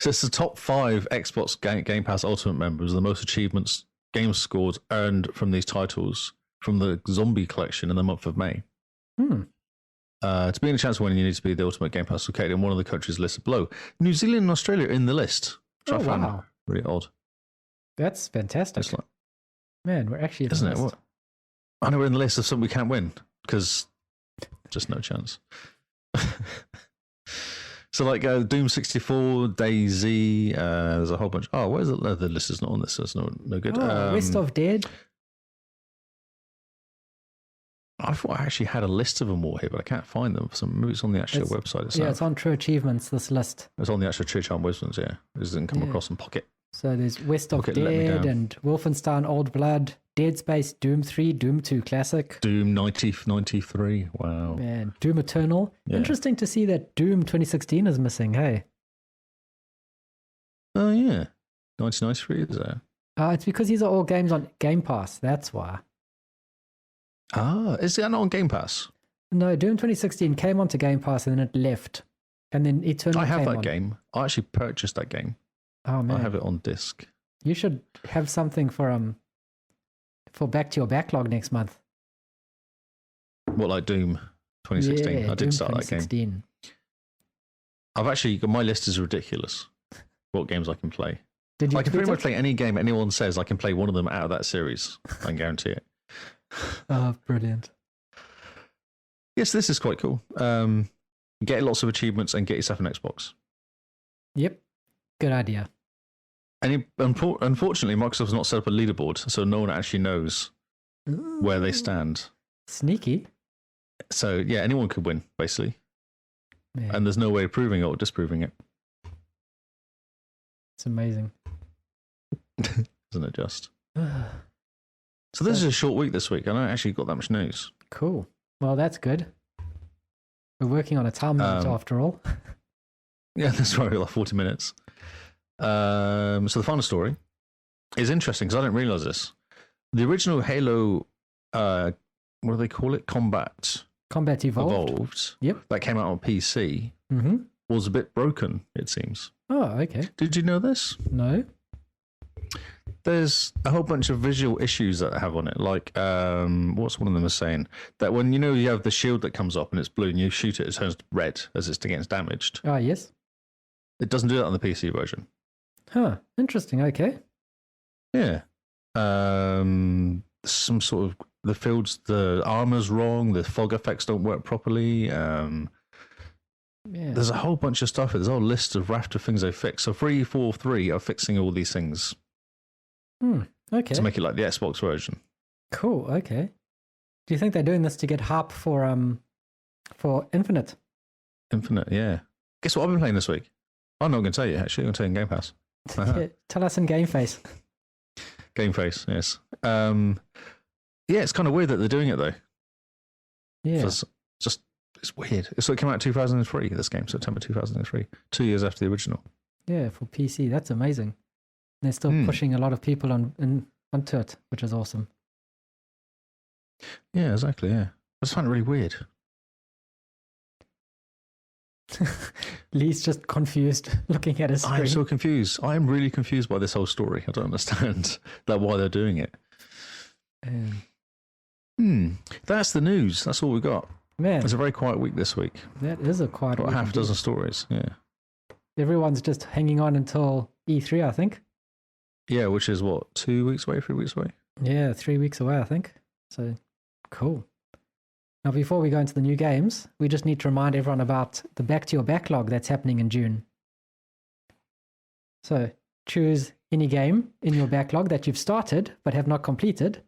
So it's the top 5 Xbox Game Pass Ultimate members, the most achievements, games scored, earned from these titles from the Zombie Collection in the month of May. To be in a chance of winning, you need to be the Ultimate Game Pass located in one of the countries listed below. New Zealand and Australia are in the list, which I found really odd.
That's fantastic.
It's like,
man, we're actually in
isn't
the
it?
list.
What? I know we're in the list of something we can't win because just no chance. So like Doom 64, DayZ, there's a whole bunch. Oh, where's the list? Is not on this, so it's no good.
West of Dead.
I thought I actually had a list of them all here, but I can't find them. Maybe it's on the actual website itself.
Yeah, it's on True Achievements, this list.
It's on the actual True Achievements, yeah. It doesn't come across in Pocket.
So there's West of
Pocket let me
Dead
down.
and Wolfenstein Old Blood, Dead Space, Doom 3, Doom 2 Classic.
Doom 93. Wow.
Man, Doom Eternal.
Yeah.
Interesting to see that Doom 2016 is missing, hey?
Oh, yeah. 1993 is there.
It's because these are all games on Game Pass, that's why.
Ah, is that not on Game Pass?
No, Doom 2016 came onto Game Pass and then it left. And then Eternal
I have
came
that
on.
game. I actually purchased that game.
Oh, man.
I have it on disc.
You should have something for Back to Your Backlog next month.
What, like Doom 2016?
Yeah,
I did
Doom
start that game.
2016.
I've actually got, my list is ridiculous. What games I can play.
Did you
I can
tweet
pretty much
it?
play any game anyone says. I can play one of them out of that series. I can guarantee it.
Oh, brilliant.
Yes, this is quite cool. Get lots of achievements and get yourself an Xbox.
Yep. Good idea.
And unfortunately, Microsoft's not set up a leaderboard, so no one actually knows where they stand.
Sneaky.
So, yeah, anyone could win, basically.
Man,
And there's no way of proving it or disproving it.
it's amazing.
Isn't it just? So this is a short week this week. I don't actually got that much news.
Cool. Well, that's good. We're working on a time limit after all.
Yeah, that's right, like 40 minutes. So the final story is interesting because I didn't realize this. The original Halo, what do they call it? Combat Evolved.
Yep.
That came out on PC.
Mm-hmm.
Was a bit broken, it seems.
Oh, okay.
Did you know this?
No.
There's a whole bunch of visual issues that I have on it. Like, what's one of them is saying? That when you have the shield that comes up and it's blue and you shoot it, it turns red as it gets damaged.
Oh, yes.
It doesn't do that on the PC version.
Huh. Interesting. Okay.
Yeah. Some sort of the armor's wrong. The fog effects don't work properly.
Yeah.
There's a whole bunch of stuff. There's a whole list of raft of things they fix. So 343 are fixing all these things
Okay.
to make it like the Xbox version.
Cool. Okay. Do you think they're doing this to get hype for Infinite?
Infinite, yeah. Guess what I've been playing this week? I'm not going to tell you, actually. I'm going to tell you in Game Pass.
Yeah, tell us in Game Face.
Game Face, yes. Yeah, it's kind of weird that they're doing it, though.
Yeah.
It's weird. So it came out in 2003, this game, September 2003, 2 years after the original.
Yeah, for PC. That's amazing. And they're still pushing a lot of people onto it, which is awesome.
Yeah, exactly, yeah. I just find it really weird.
Lee's just confused looking at his screen.
I'm so confused. I'm really confused by this whole story. I don't understand why they're doing it. That's the news. That's all we got.
Man,
It's a very quiet week this week.
that is a quiet
Got
week
half a
indeed.
dozen stories, yeah.
Everyone's just hanging on until E3, I think.
Yeah, which is what, 2 weeks away, 3 weeks away?
Yeah, 3 weeks away, I think. So, cool. Now, before we go into the new games, we just need to remind everyone about the Back to Your Backlog that's happening in June. So, choose any game in your backlog that you've started but have not completed,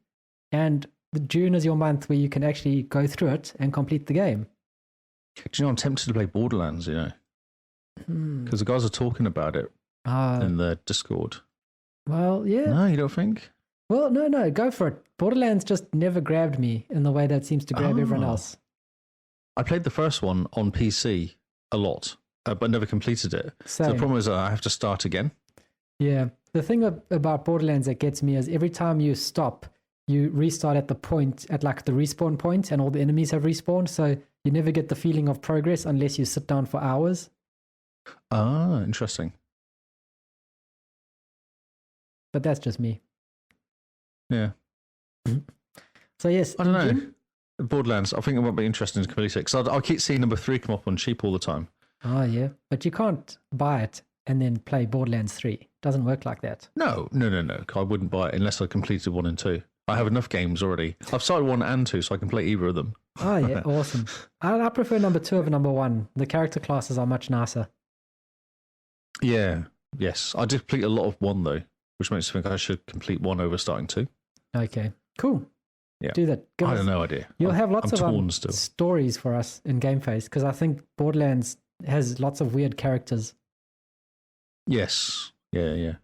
and June is your month where you can actually go through it and complete the game.
Do you know, I'm tempted to play Borderlands, because the guys are talking about it in the Discord.
Well, yeah.
No, you don't think?
Well, no, go for it. Borderlands just never grabbed me in the way that seems to grab everyone else.
I played the first one on PC a lot, but never completed it. So the
Same.
problem is I have to start again.
Yeah. The thing about Borderlands that gets me is every time you stop, you restart at the respawn point, and all the enemies have respawned. So you never get the feeling of progress unless you sit down for hours.
Ah, interesting.
but that's just me.
Yeah.
So yes,
I don't know. Borderlands, I think it might be interesting to complete it, because I keep seeing number 3 come up on cheap all the time.
Oh yeah, but you can't buy it and then play Borderlands 3. It doesn't work like that.
No. I wouldn't buy it unless I completed 1 and 2. I have enough games already. I've started 1 and 2, so I can play either of them.
Oh yeah, awesome. I prefer number 2 over number 1. The character classes are much nicer.
Yeah, yes. I did complete a lot of 1 though, which makes me think I should complete 1 over starting 2.
Okay, cool.
Yeah.
Do that.
I have no idea.
You'll have lots
I'm
of stories for us in Game Face, because I think Borderlands has lots of weird characters.
Yes. Yeah.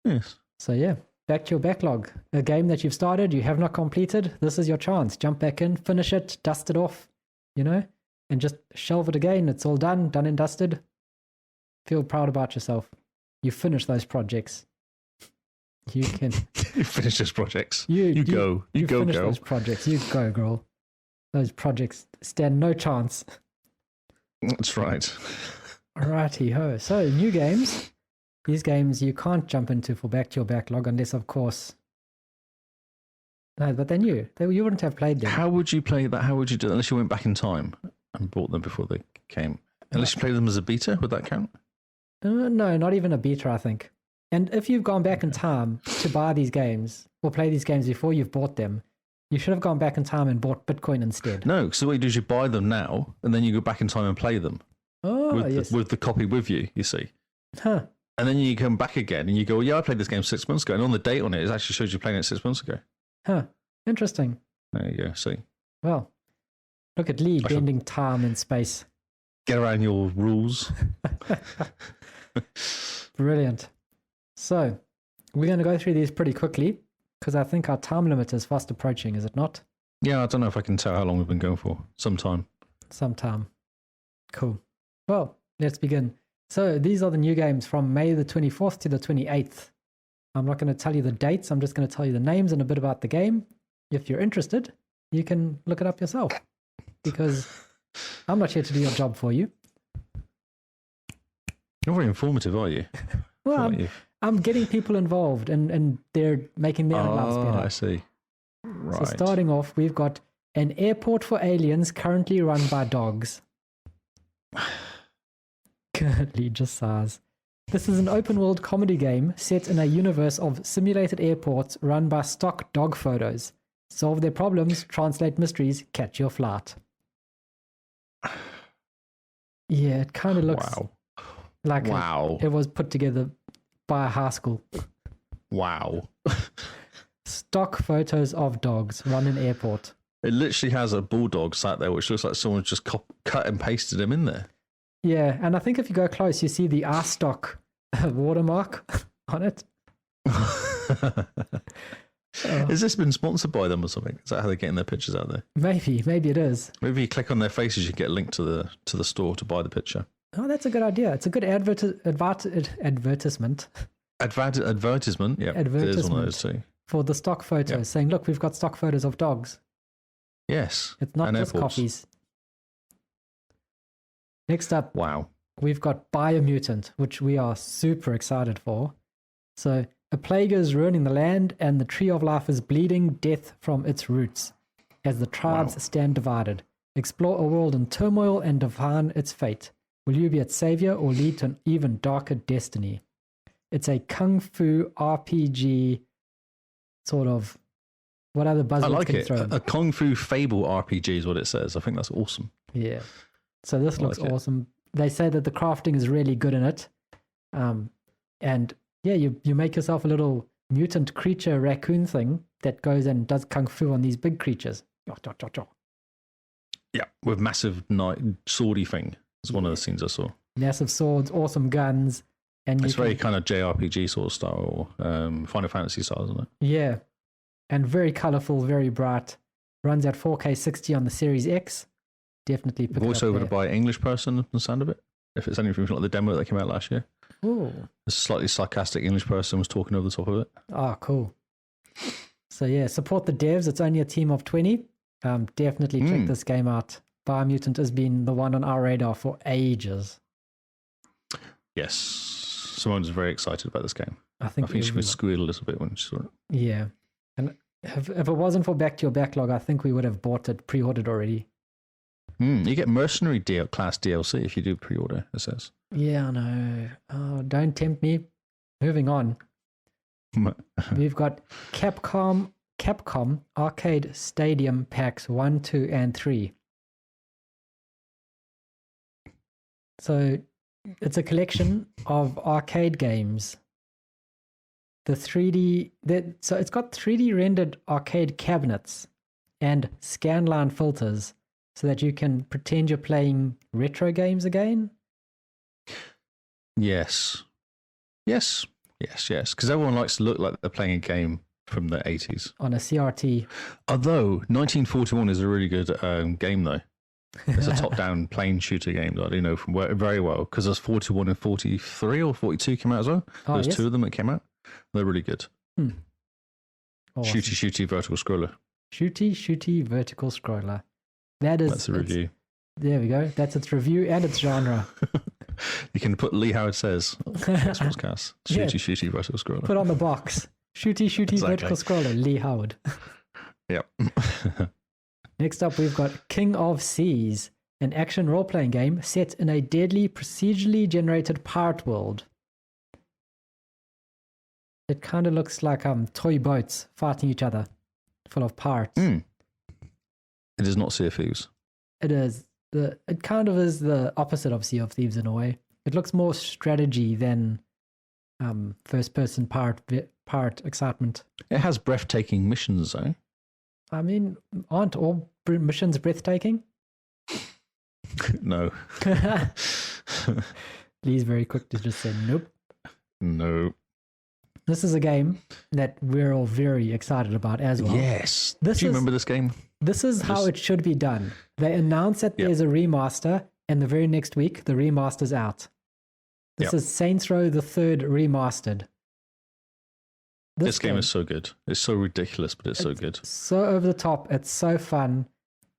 Yes.
So yeah, back to your backlog. A game that you've started, you have not completed. This is your chance. Jump back in, finish it, dust it off, and just shelve it again. It's all done and dusted. Feel proud about yourself. You finish those projects. You can.
You finish those projects.
You
go. You go,
finish
girl.
those projects. You go, girl. Those projects stand no chance.
That's right.
Righty ho. So new games. These games you can't jump into for back to your backlog unless, of course. No, but they're new. You wouldn't have played them.
How would you play that? How would you do that? Unless you went back in time and bought them before they came. Unless you played them as a beta, would that count?
No, not even a beta, I think. And if you've gone back in time to buy these games or play these games before you've bought them, you should have gone back in time and bought Bitcoin instead.
No, because what you do is you buy them now and then you go back in time and play them.
Oh, yes.
With the copy with you, you see.
Huh.
And then you come back again and you go, well, yeah, I played this game 6 months ago. And on the date on it, it actually shows you playing it 6 months ago.
Huh. Interesting.
There you go. See.
Well, look at Lee bending time and space.
Get around your rules.
Brilliant. So, we're going to go through these pretty quickly because I think our time limit is fast approaching, is it not?
Yeah, I don't know if I can tell how long we've been going for. Some time.
Cool. Well, let's begin. So, these are the new games from May the 24th to the 28th. I'm not going to tell you the dates. I'm just going to tell you the names and a bit about the game. If you're interested, you can look it up yourself because I'm not here to do your job for you.
You're very informative, are you?
Well, I'm getting people involved and they're making their own lives better.
I see. Right.
So starting off, we've got an airport for aliens currently run by dogs. Lee just sighs. This is an open world comedy game set in a universe of simulated airports run by stock dog photos. Solve their problems, translate mysteries, catch your flight. Yeah, it kind of looks like it was put together by a high school.
Wow.
Stock photos of dogs run in airport.
It literally has a bulldog sat there, which looks like someone just cut and pasted him in there.
Yeah, and I think if you go close, you see the iStock watermark on it.
Has this been sponsored by them or something? Is that how they're getting their pictures out there?
Maybe it is.
Maybe you click on their faces, you get a link to the store to buy the picture.
Oh, that's a good idea. It's a good advertisement.
Advertisement, yeah. It is one of those too.
For the stock photos, saying, look, we've got stock photos of dogs.
Yes.
It's not just copies. Next up, we've got Biomutant, which we are super excited for. So, a plague is ruining the land, and the tree of life is bleeding death from its roots. As the tribes stand divided, explore a world in turmoil and define its fate. Will you be its savior or lead to an even darker destiny? It's a kung fu RPG sort of. What other buzzwords
I like
can you
it.
throw in?
A kung fu fable RPG is what it says. I think that's awesome.
Yeah. So this looks awesome. They say that the crafting is really good in it. And yeah, you make yourself a little mutant creature raccoon thing that goes and does kung fu on these big creatures.
Yeah, with massive swordy thing. It's one of the scenes I saw.
Massive swords, awesome guns. And
it's very kind of JRPG sort of style, Final Fantasy style, isn't it?
Yeah. And very colorful, very bright. Runs at 4K 60 on the Series X. Definitely pick it up
Voiceover by an English person, the sound of it. If it's anything like the demo that came out last year.
Ooh.
A slightly sarcastic English person was talking over the top of it.
Oh, cool. So yeah, support the devs. It's only a team of 20. Definitely check this game out. Biomutant has been the one on our radar for ages.
Yes. Simone's very excited about this game. I think she would squeal a little bit when she saw it.
Yeah. And if it wasn't for Back to Your Backlog, I think we would have bought it, pre-ordered already.
You get Mercenary class DLC if you do pre-order, it says.
Yeah, I know. Oh, don't tempt me. Moving on. We've got Capcom Arcade Stadium Packs 1, 2, and 3. So it's a collection of arcade games. So it's got 3D rendered arcade cabinets and scanline filters so that you can pretend you're playing retro games again.
Yes. Because everyone likes to look like they're playing a game from the 80s.
On a CRT.
Although 1941 is a really good game, though. It's a top-down plane shooter game that I do know from very well, because there's 41 and 43 or 42 came out as well. There's two of them that came out. They're really good.
Awesome.
Shooty vertical scroller.
Shooty vertical scroller. That's
a review.
There we go. That's its review and its genre.
You can put Lee Howard Says XboxCast. Shooty vertical scroller.
Put on the box. Shooty vertical scroller. Lee Howard.
Yep.
Next up, we've got King of Seas, an action role-playing game set in a deadly procedurally generated pirate world. It kind of looks like toy boats fighting each other, full of pirates.
It is not Sea of Thieves.
It is. It kind of is the opposite of Sea of Thieves in a way. It looks more strategy than first-person pirate excitement.
It has breathtaking missions, though.
I mean, aren't all missions breathtaking?
No.
Lee's very quick to just say nope.
No.
This is a game that we're all very excited about as well.
Yes. Do you remember this game?
This is how it should be done. They announce that there's a remaster, and the very next week, the remaster's out. This is Saints Row the Third Remastered.
This game is so good. It's so ridiculous, but it's so good.
So over the top. It's so fun.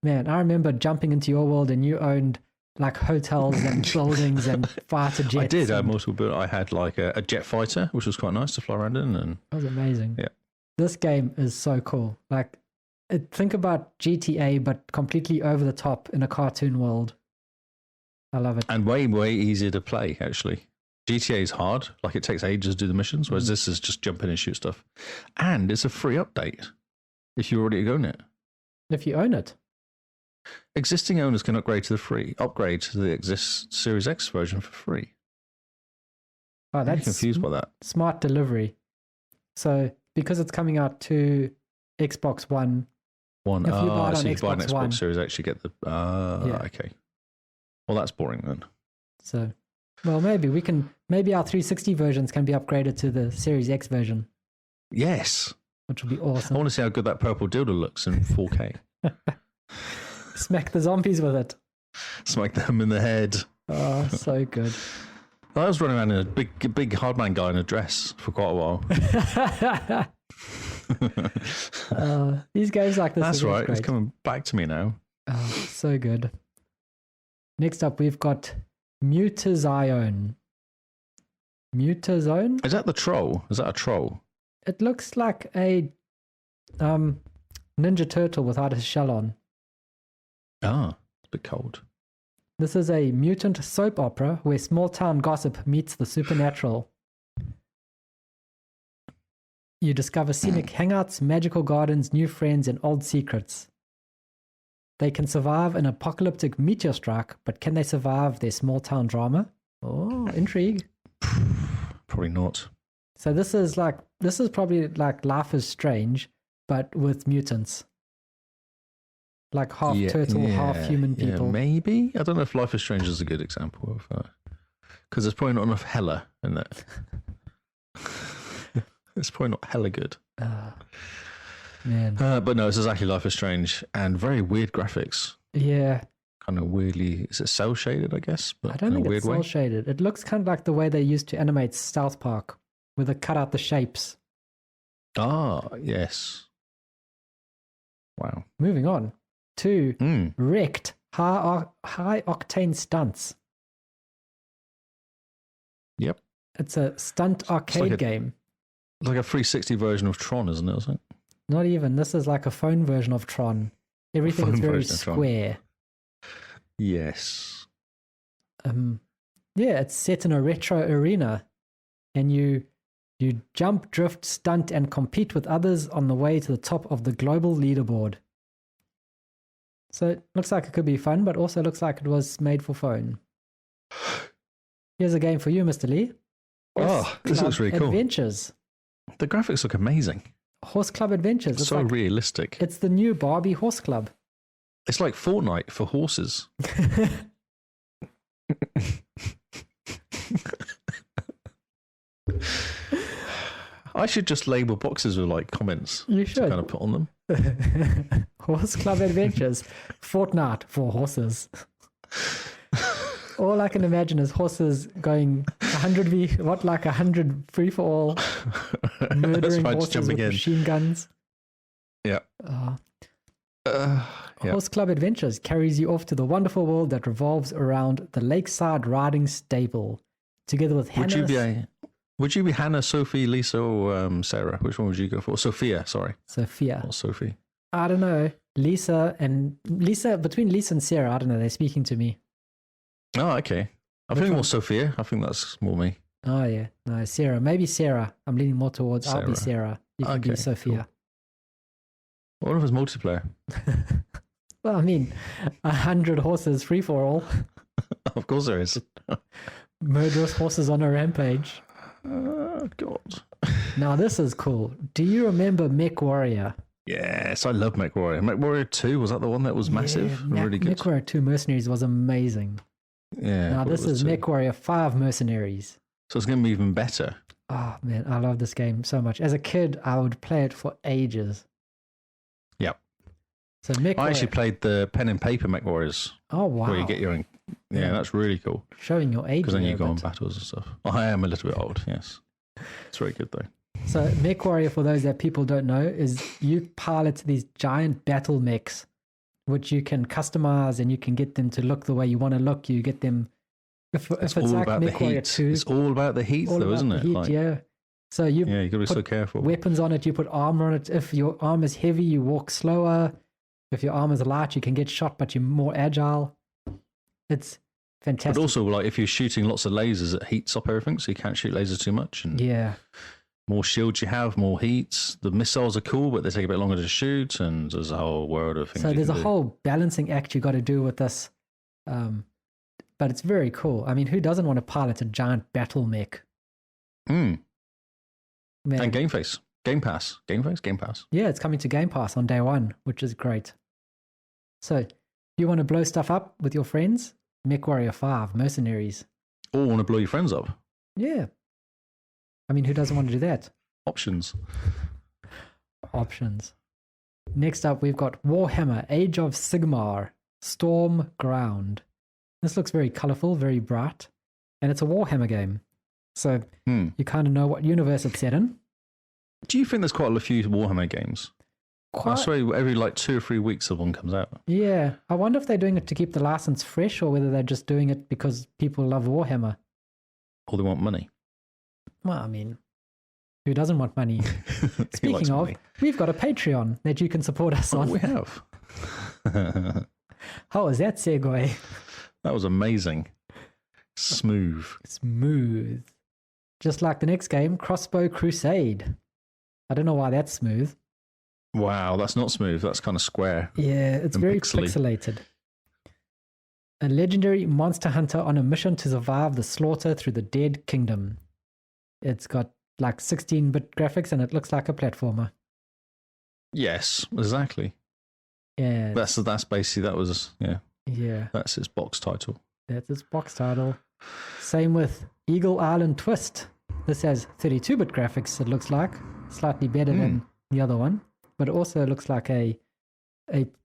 Man, I remember jumping into your world and you owned like hotels and buildings and fighter jets.
I did. I had multiple, but I had like a jet fighter, which was quite nice to fly around in. And
that was amazing.
Yeah.
This game is so cool. Like, think about GTA, but completely over the top in a cartoon world. I love it.
And way, way easier to play, actually. GTA is hard. Like, it takes ages to do the missions, whereas this is just jump in and shoot stuff. And it's a free update if you already own it.
If you own it.
Existing owners can upgrade to the Series X version for free.
Oh, that's
I'm confused by that.
Smart delivery. So, because it's coming out to Xbox One.
If you buy it on
Xbox
One Series X, you get the... okay. Well, that's boring then.
So, well, maybe our 360 versions can be upgraded to the Series X version.
Yes.
Which would be awesome.
I want to see how good that purple dildo looks in 4K.
Smack the zombies with it.
Smack them in the head.
Oh, so good.
I was running around in a big hardman guy in a dress for quite a while.
These games like this.
That's right.
Great.
It's coming back to me now.
Oh, so good. Next up, we've got Mutazone. Mutazone?
Is that the troll? Is that a troll?
It looks like a Ninja Turtle without his shell on.
Ah, it's a bit cold.
This is a mutant soap opera where small town gossip meets the supernatural. You discover scenic hangouts, magical gardens, new friends, and old secrets. They can survive an apocalyptic meteor strike, but can they survive their small town drama? Oh, intrigue.
Probably not.
So this is probably like Life is Strange, but with mutants. Like half turtle, half human people.
Yeah, maybe. I don't know if Life is Strange is a good example of because there's probably not enough hella in that. It's probably not hella good.
Man.
But no, it's exactly Life is Strange and very weird graphics.
Yeah.
Kind of weirdly, is it cell shaded, I guess? But
I don't think it's cell shaded. It looks kind of like the way they used to animate South Park, where they cut out the shapes.
Ah, yes. Wow.
Moving on to Wrecked High Octane Stunts.
Yep.
It's a stunt arcade game.
like a 360 version of Tron, isn't it? Or something?
Not even. This is like a phone version of Tron. Everything is very square.
Yes.
Yeah, it's set in a retro arena, and you jump, drift, stunt, and compete with others on the way to the top of the global leaderboard. So it looks like it could be fun, but also looks like it was made for phone. Here's a game for you, Mr. Lee.
This looks really cool.
Adventures.
The graphics look amazing.
Horse Club Adventures.
It's so realistic.
It's the new Barbie Horse Club.
It's like Fortnite for horses. I should just label boxes with like comments.
You should.
To kind of put on them.
Horse Club Adventures. Fortnite for horses. All I can imagine is horses going 100 free for all, murdering horses with machine guns.
Yeah.
Horse Club Adventures carries you off to the wonderful world that revolves around the lakeside riding stable, together with Hannah.
Would you be Hannah, Sophie, Lisa, or Sarah? Which one would you go for? Sophia, sorry.
Sophia.
Or Sophie.
I don't know. Between Lisa and Sarah, I don't know. They're speaking to me.
Oh, okay. I think more Sophia. I think that's more me.
Oh, yeah. No, Sarah. Maybe Sarah. I'm leaning more towards Sarah. I'll be Sarah. You can be Sophia.
Cool. What if it's multiplayer?
Well, I mean, 100 horses free for all.
Of course there is.
Murderous horses on a rampage.
Oh, God.
Now, this is cool. Do you remember Mech Warrior?
Yes, I love Mech Warrior. Mech Warrior 2, was that the one that was massive? Really good.
Mech Warrior 2 Mercenaries was amazing.
Yeah.
Now, this is Mech Warrior 5 Mercenaries.
So it's going to be even better.
Oh, man, I love this game so much. As a kid, I would play it for ages.
Yep.
So
I actually played the pen and paper Mech Warriors.
Oh, wow.
Where you get your own. Yeah, that's really cool.
Showing your age.
Because then you go on battles and stuff. I am a little bit old, yes. It's very good, though.
So Mech Warrior, for those that people don't know, is you pilot these giant battle mechs, which you can customize and you can get them to look the way you want to look. You get them. If it's all like
about
Mech Warrior 2,
it's all about the heat, though, isn't it?
Heat, yeah. So you
got to be so careful.
Weapons on it, you put armor on it. If your arm is heavy, you walk slower. If your arm is light, you can get shot, but you're more agile. It's fantastic.
But also, like if you're shooting lots of lasers, it heats up everything, so you can't shoot lasers too much. And
yeah.
More shields you have, more heats. The missiles are cool, but they take a bit longer to shoot, and there's a whole world of things.
So there's a whole balancing act you got to do with this, but it's very cool. I mean, who doesn't want to pilot a giant battle mech?
And Game Pass.
Yeah, it's coming to Game Pass on day one, which is great. So, you want to blow stuff up with your friends? Mech Warrior 5, Mercenaries.
Or want to blow your friends up?
Yeah. I mean, who doesn't want to do that?
Options.
Next up, we've got Warhammer Age of Sigmar Storm Ground. This looks very colorful, very bright, and it's a Warhammer game. So you kind of know what universe it's set in.
Do you think there's quite a few Warhammer games? I swear every like 2 or 3 weeks one comes out.
Yeah. I wonder if they're doing it to keep the license fresh or whether they're just doing it because people love Warhammer.
Or they want money.
Well, I mean, who doesn't want money? Speaking of, we've got a Patreon that you can support us on.
We have.
How was that segue?
That was amazing. Smooth. Just like the next game, Crossbow Crusade. I don't know why that's smooth. Wow, that's not smooth. That's kind of square.
Yeah, it's very pixelated. A legendary monster hunter on a mission to survive the slaughter through the Dead Kingdom. It's got like 16-bit graphics and it looks like a platformer.
Yes, exactly.
Yeah.
That's basically, that's its box title.
That's its box title. Same with Eagle Island Twist. This has 32-bit graphics, it looks like. Slightly better than the other one. But it also looks like a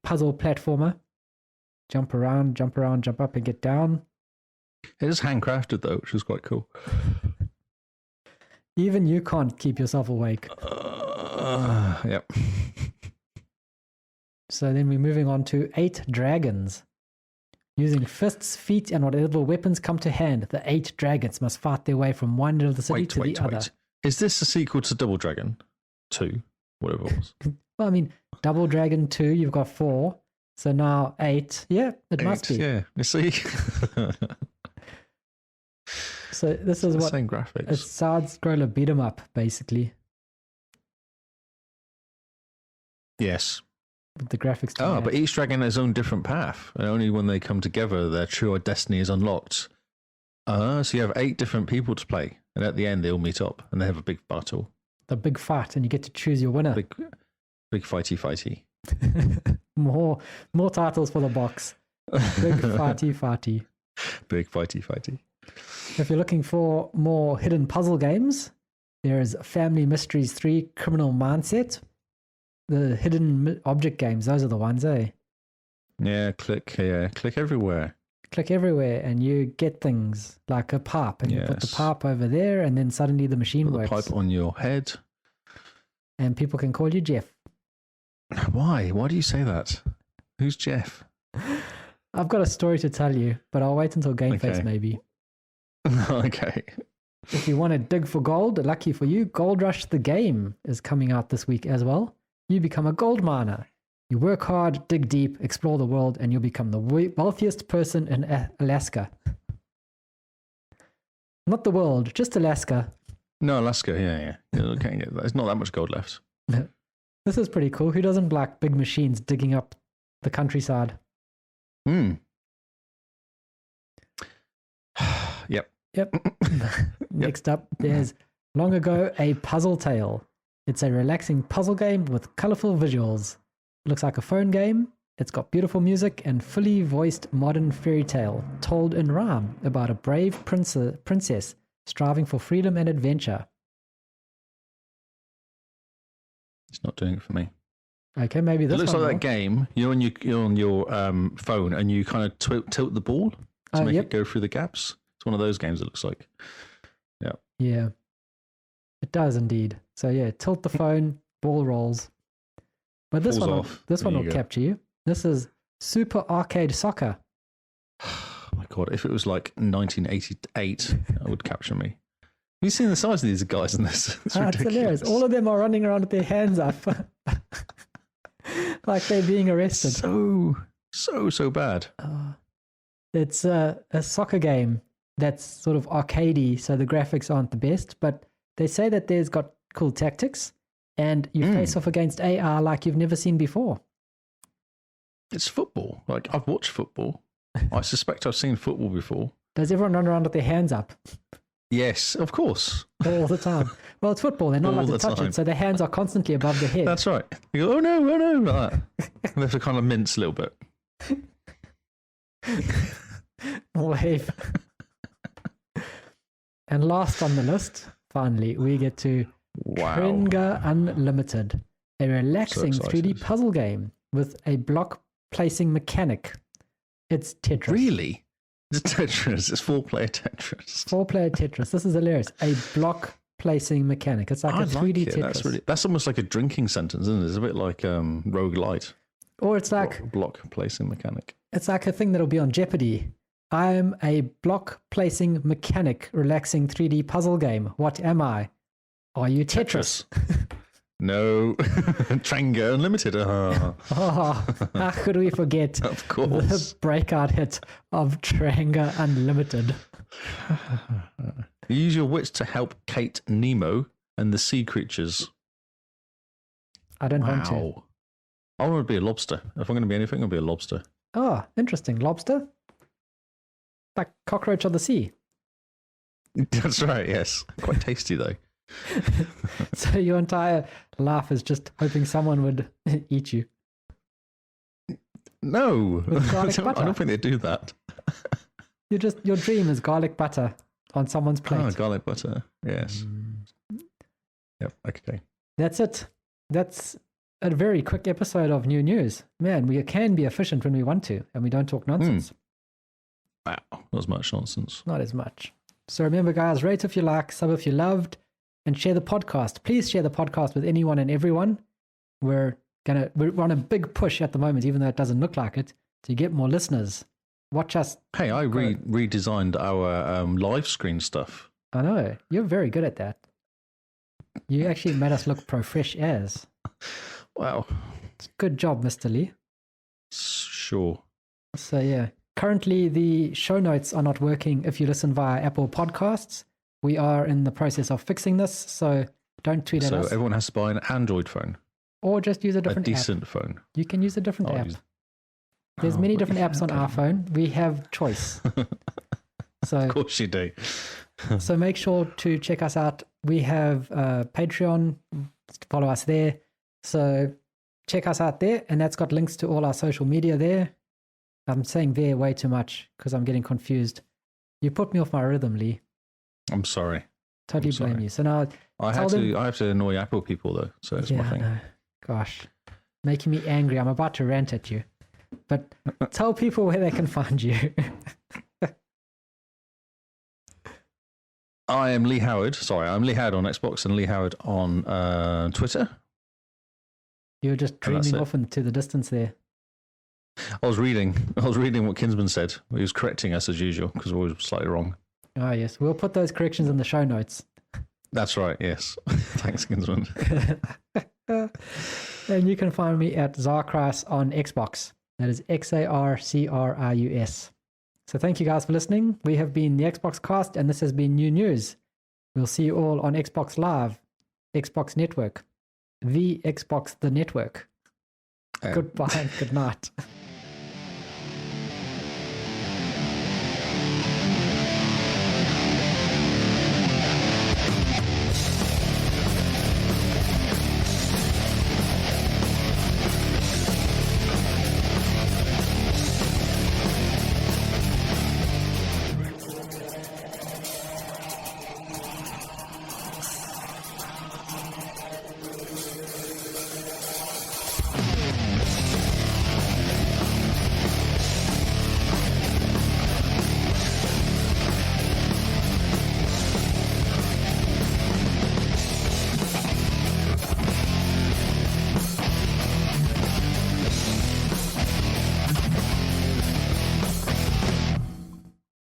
puzzle platformer. Jump around, jump up and get down.
It is handcrafted though, which is quite cool.
Even you can't keep yourself awake.
Yep.
So then we're moving on to 8 Dragons. Using fists, feet, and whatever weapons come to hand, the 8 dragons must fight their way from one end of the city to the other.
Is this a sequel to Double Dragon 2? Whatever it was.
Well, I mean, Double Dragon 2, you've got 4. So now 8. Yeah, it must be.
Yeah, you see?
So this is what
same graphics.
a side-scroller beat 'em up, basically.
Yes.
With the graphics.
Oh, but each dragon has its own different path. And only when they come together, their true destiny is unlocked. So you have 8 different people to play. And at the end, they all meet up and they have a big battle.
The big fight, and you get to choose your winner.
Big fighty.
More titles for the box. Big fighty.
Big fighty.
If you're looking for more hidden puzzle games, there is Family Mysteries 3 Criminal Mindset. The hidden object games, those are the ones, eh?
Yeah, click everywhere.
Click everywhere and you get things like a pipe, and you put the pipe over there, and then suddenly the machine
Put
works.
the pipe on your head.
And people can call you Jeff.
Why? Why do you say that? Who's Jeff?
I've got a story to tell you, but I'll wait until Game Face maybe.
Okay.
If you want to dig for gold, lucky for you, Gold Rush the game is coming out this week as well. You become a gold miner. You work hard, dig deep, explore the world, and you'll become the wealthiest person in Alaska. Not the world, just Alaska.
No, Alaska, yeah. You can't get that. There's not that much gold left.
This is pretty cool. Who doesn't like big machines digging up the countryside? Yep. Next up, there's Long Ago, a Puzzle Tale. It's a relaxing puzzle game with colorful visuals. It looks like a phone game. It's got beautiful music and fully voiced modern fairy tale told in rhyme about a brave princess striving for freedom and adventure.
It's not doing it for me.
Okay, maybe this
It looks
one
like
will.
that game. You're on your phone and you kind of tilt the ball to make it go through the gaps. It's one of those games, it looks like.
Yeah, it does indeed. So yeah, tilt the phone, ball rolls. But this one will capture you. This is Super Arcade Soccer.
Oh my God, if it was like 1988, that would capture me. Have you seen the size of these guys in this? It's ridiculous.
Hilarious. All of them are running around with their hands up. Like they're being arrested.
So bad.
It's a soccer game that's sort of arcadey, so the graphics aren't the best, but they say that there's got cool tactics, and you face off against AR like you've never seen before.
It's football. Like, I've watched football. I suspect I've seen football before.
Does everyone run around with their hands up?
Yes, of course.
All the time. Well, it's football. They're not allowed to touch it, so their hands are constantly above their head.
That's right. You go, oh no, like that. They have to kind of mince a little bit.
Wave. And last on the list, finally, we get to Trenga Unlimited, a relaxing 3D puzzle game with a block placing mechanic. It's Tetris.
Really? It's Tetris. It's 4-player Tetris.
4-player Tetris. This is hilarious. A block placing mechanic. It's like a 3D Tetris.
That's almost like a drinking sentence, isn't it? It's a bit like roguelite.
Or it's like
block placing mechanic.
It's like a thing that'll be on Jeopardy. I'm a block placing mechanic relaxing 3D puzzle game. What am I? Are you Tetris?
No. Trenga Unlimited.
How could we forget
of course.
The breakout hit of Trenga Unlimited?
You use your wits to help Kate Nemo and the sea creatures.
I don't want to.
I want to be a lobster. If I'm going to be anything, I'll be a lobster.
Oh, interesting. Lobster? Like cockroach of the sea.
That's right, yes. Quite tasty, though.
So your entire life is just hoping someone would eat you.
No. I don't think they do that.
Your dream is garlic butter on someone's plate.
Oh, garlic butter. Yes. Yep, okay.
That's it. That's a very quick episode of New News. Man, we can be efficient when we want to, and we don't talk nonsense.
Wow, not as much nonsense.
Not as much. So remember, guys, rate if you like, sub if you loved, and share the podcast. Please share the podcast with anyone and everyone. We're on a big push at the moment, even though it doesn't look like it, to get more listeners. Watch us.
Hey, I redesigned our live screen stuff.
I know. You're very good at that. You actually made us look pro-fresh as.
Wow.
Good job, Mr. Lee.
Sure.
So yeah, currently the show notes are not working if you listen via Apple Podcasts. We are in the process of fixing this, so don't tweet at us.
So everyone has to buy an Android phone.
Or just use a different
decent
app.
phone.
You can use a different app.
Use...
There's many different apps on our phone. We have choice. So,
of course you do.
So make sure to check us out. We have Patreon. Follow us there. So check us out there. And that's got links to all our social media there. I'm saying there way too much because I'm getting confused. You put me off my rhythm, Lee.
I'm sorry.
Totally blame you. So now
I have to annoy Apple people though. So it's my thing.
No. Gosh, making me angry. I'm about to rant at you. But tell people where they can find you.
I am Lee Howard. Sorry, I'm Lee Howard on Xbox and Lee Howard on Twitter.
You were just dreaming off into the distance there.
I was reading what Kinsman said. He was correcting us as usual because we're always slightly wrong.
Oh, yes. We'll put those corrections in the show notes.
That's right, yes. Thanks, Kinsman.
And you can find me at Zarkrus on Xbox. That is XARCRIUS. So thank you guys for listening. We have been the XboxCast, and this has been New News. We'll see you all on Xbox Live, Xbox Network, the Xbox, the network. Goodbye and good night.